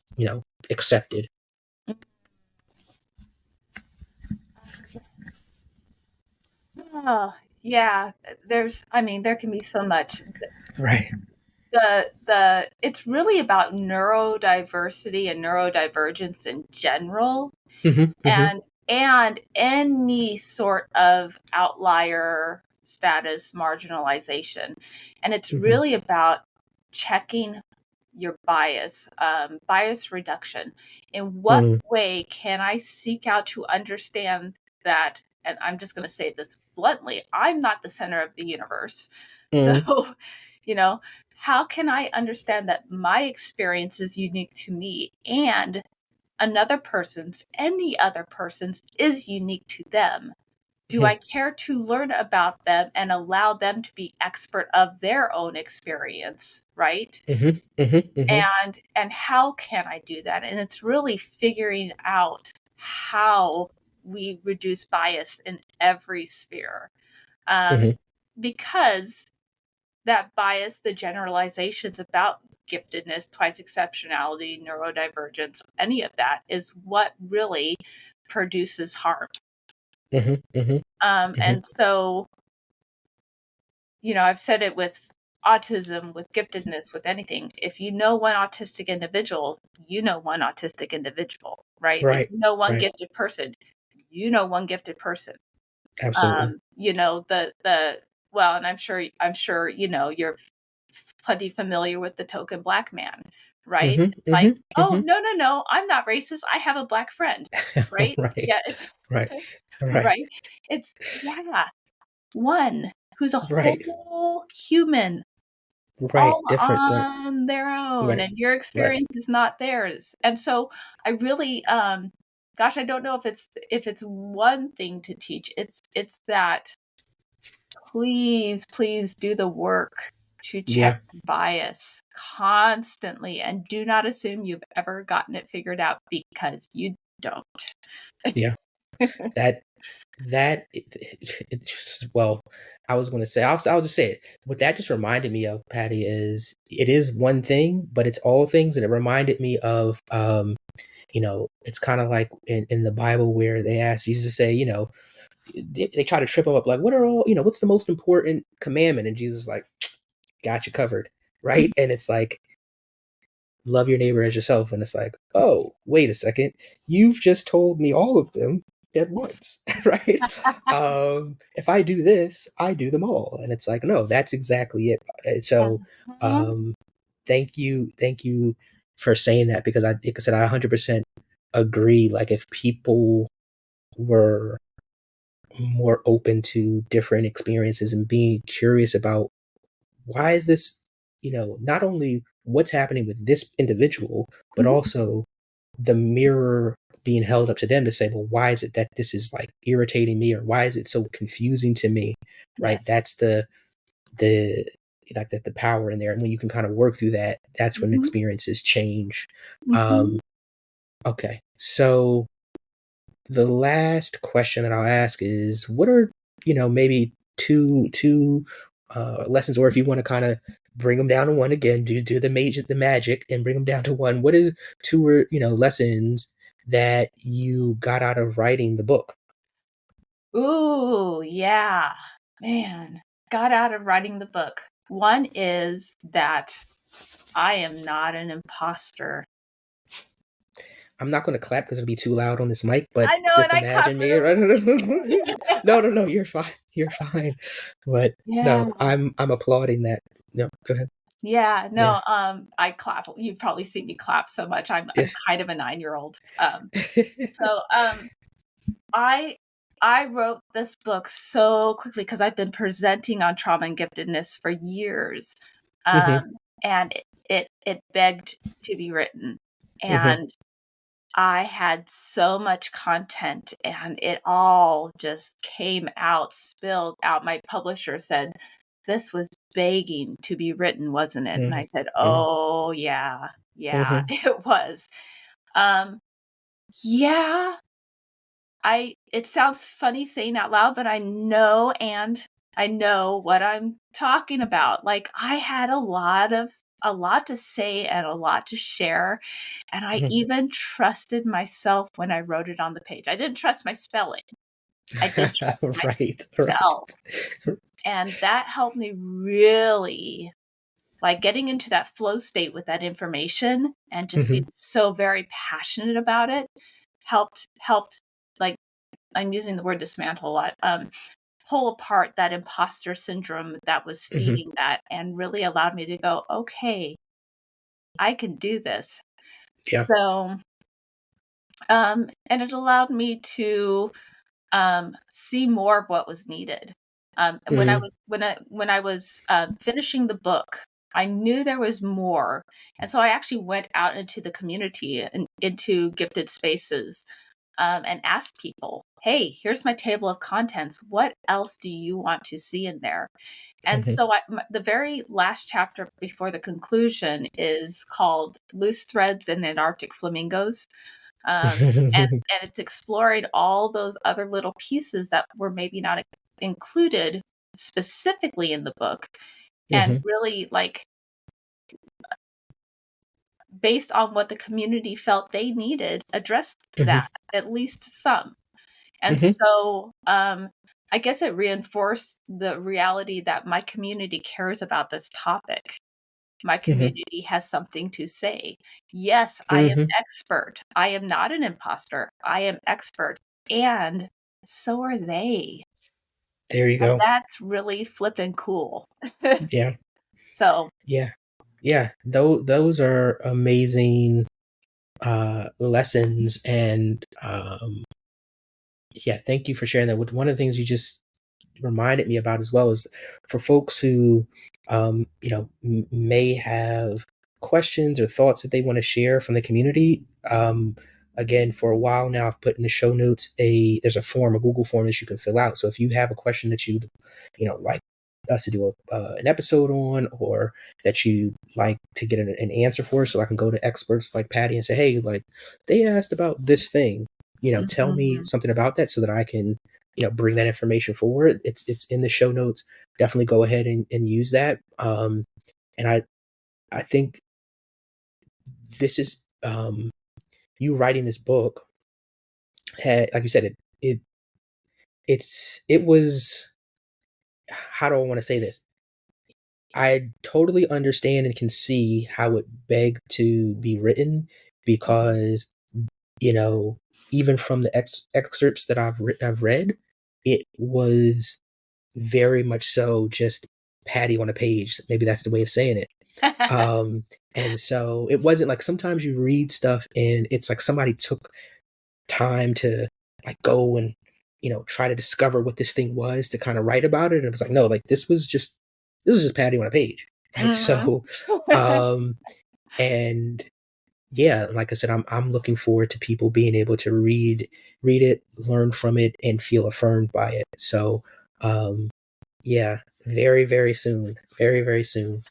accepted. Oh, yeah. There can be so much. Right. It's really about neurodiversity and neurodivergence in general, Mm-hmm, mm-hmm, and any sort of outlier status marginalization. And it's mm-hmm, really about checking your bias reduction. In what mm-hmm, way can I seek out to understand that? And I'm just going to say this bluntly, I'm not the center of the universe. So, mm-hmm, you know, how can I understand that my experience is unique to me and any other person's is unique to them? Do I care to learn about them and allow them to be expert of their own experience, right? mm-hmm, mm-hmm, mm-hmm, And how can I do that? And it's really figuring out how we reduce bias in every sphere. Um, mm-hmm, because that bias, the generalizations about giftedness, twice exceptionality, neurodivergence, any of that is what really produces harm. mm-hmm, mm-hmm, mm-hmm, And so, I've said it with autism, with giftedness, with anything. If you know one autistic individual, you know one autistic individual, right? If right, you know one right, gifted person, you know one gifted person. absolutely. Well, and I'm sure, you're plenty familiar with the token black man, right? Mm-hmm, Like, mm-hmm, oh, mm-hmm. no, no, no, I'm not racist. I have a black friend, right? Right, Yeah, it's right, right, right. It's yeah, one who's a right, whole human right, all different, right, on their own, right, and your right. experience is not theirs. And so I really, gosh, I don't know if it's one thing to teach. It's that please do the work to check Yeah, bias constantly and do not assume you've ever gotten it figured out because you don't. yeah. That it just, well, I was going to say, I'll just say it. What that just reminded me of, Patty, is it is one thing, but it's all things, and it reminded me of, it's kind of like in the Bible where they ask Jesus to say, they try to trip him up, like, what are all, what's the most important commandment? And Jesus is like, got you covered, right? And it's like, love your neighbor as yourself. And it's like, oh, wait a second. You've just told me all of them at once, right? If I do this, I do them all. And it's like, no, that's exactly it. So, Uh-huh. um, thank you for saying that, because like I said, I 100% agree. Like, if people were more open to different experiences and being curious about why is this, not only what's happening with this individual, but Mhm. also the mirror being held up to them to say, well, why is it that this is like irritating me, or why is it so confusing to me? Right? Yes. That's the like the power in there. And when you can kind of work through that, that's when Mhm. experiences change. Mhm. Okay. So the last question that I'll ask is, what are, maybe two lessons, or if you want to kind of bring them down to one again, do the magic and bring them down to one. What is two or lessons that you got out of writing the book? Ooh, yeah. Man, got out of writing the book. One is that I am not an imposter. I'm not going to clap because it'll be too loud on this mic, but I know, and just I clap imagine for me. the No, you're fine. You're fine. But Yeah. no, I'm applauding that. No, go ahead. Yeah, Yeah. no, I clap. You've probably seen me clap so much. I'm Yeah. kind of a 9-year-old. So, I I wrote this book so quickly because I've been presenting on trauma and giftedness for years, Mhm, and it begged to be written, mhm, and I had so much content, and it all just came out, spilled out. My publisher said, "This was begging to be written, wasn't it?" And I mhm, said, mhm, "Oh, yeah, yeah, mhm, it was." Um, yeah, it sounds funny saying out loud, but I know what I'm talking about. Like, I had a lot to say and a lot to share, and I mhm. even trusted myself when I wrote it on the page. I didn't trust my spelling. I did trust Right, myself, right. and that helped me really, like, getting into that flow state with that information and just being Mhm, so very passionate about it helped, like, I'm using the word dismantle a lot, pull apart that imposter syndrome that was mhm. feeding that and really allowed me to go, okay, I can do this. Yeah. So, and it allowed me to see more of what was needed. And Mhm, when I was finishing the book, I knew there was more, and so I actually went out into the community and into gifted spaces, and asked people, "Hey, here's my table of contents. What else do you want to see in there?" And mhm. so the very last chapter before the conclusion is called "Loose Threads and Antarctic Flamingos." And it's exploring all those other little pieces that were maybe not included specifically in the book, and Mhm, really, like, based on what the community felt they needed, addressed mhm, that, at least some. And mhm, so, I guess it reinforced the reality that my community cares about this topic. My mhm, community has something to say. Yes, I am mhm. expert. I am not an imposter. I am expert, and so are they. There you And go. that's really flippin' cool. Yeah, So, yeah, yeah. Those are amazing lessons, and yeah, thank you for sharing that. With one of the things you just reminded me about as well is, for folks who may have questions or thoughts that they want to share from the community. Again, for a while now, I've put in the show notes there's a form, a Google form that you can fill out. So if you have a question that you like us to do an episode on, or that you like to get an answer for, so I can go to experts like Patty and say, hey, like, they asked about this thing, tell me mhm. something about that so that I can bring that information forward. It's in the show notes. Definitely go ahead and use that. And I think this is you writing this book had, like you said, it was, how do I want to say this? I totally understand and can see how it begged to be written, Mhm. because you know even from the excerpts that I've read, it was very much so just Patty on a page. Maybe that's the way of saying it. And so it wasn't like sometimes you read stuff and it's like somebody took time to like go and try to discover what this thing was to kind of write about it. And it was like, no, like this was just Patty on a page, right? Mhm. So and yeah, like I said, I'm looking forward to people being able to read it, learn from it, and feel affirmed by it. So yeah, very, very soon. Very, very soon.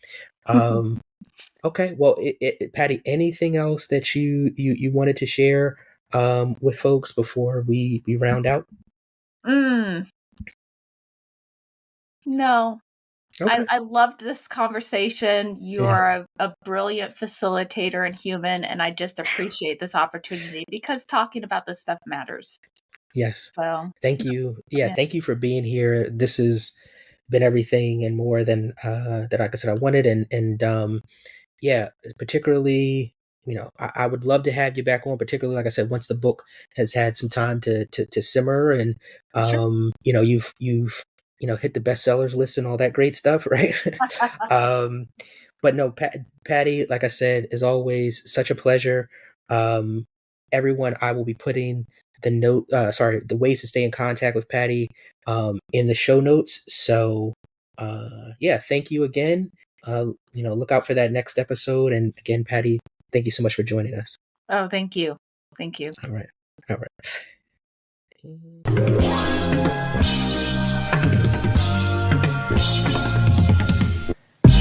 Okay, well, Patty, anything else that you wanted to share with folks before we round out? Mm, no. Okay. I loved this conversation. You Yeah. are a brilliant facilitator and human, and I just appreciate this opportunity because talking about this stuff matters. Yes. So, Thank you. Yeah, yeah, thank you for being here. This has been everything and more than that, like I said, I wanted. And yeah, particularly, I would love to have you back on, particularly, like I said, once the book has had some time to simmer and, sure. you've hit the bestsellers list and all that great stuff, right? um, but no, Patty, like I said, is always such a pleasure. Um, everyone, I will be putting the ways to stay in contact with Patty, in the show notes. So, yeah, thank you again. Look out for that next episode. And again, Patty, thank you so much for joining us. Oh, thank you. Thank you. All right. All right.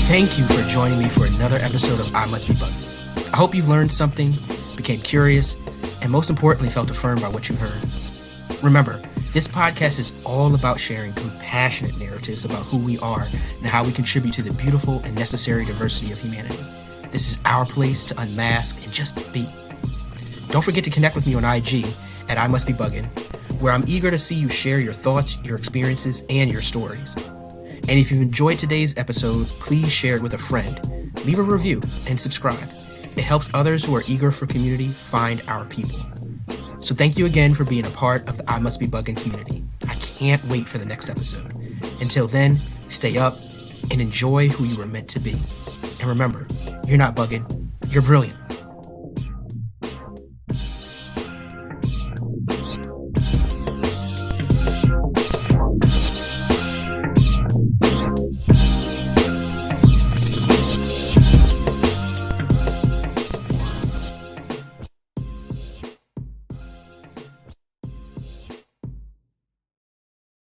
Thank you for joining me for another episode of I Must Be Bugged. I hope you've learned something, became curious, and most importantly, felt affirmed by what you heard. Remember, this podcast is all about sharing compassionate narratives about who we are and how we contribute to the beautiful and necessary diversity of humanity. This is our place to unmask and just be. Don't forget to connect with me on IG at I Must Be Buggin', where I'm eager to see you share your thoughts, your experiences, and your stories. And if you've enjoyed today's episode, please share it with a friend. Leave a review and subscribe. It helps others who are eager for community find our people. So thank you again for being a part of the I Must Be Buggin' community. I can't wait for the next episode. Until then, stay up and enjoy who you were meant to be. And remember, you're not bugging, you're brilliant.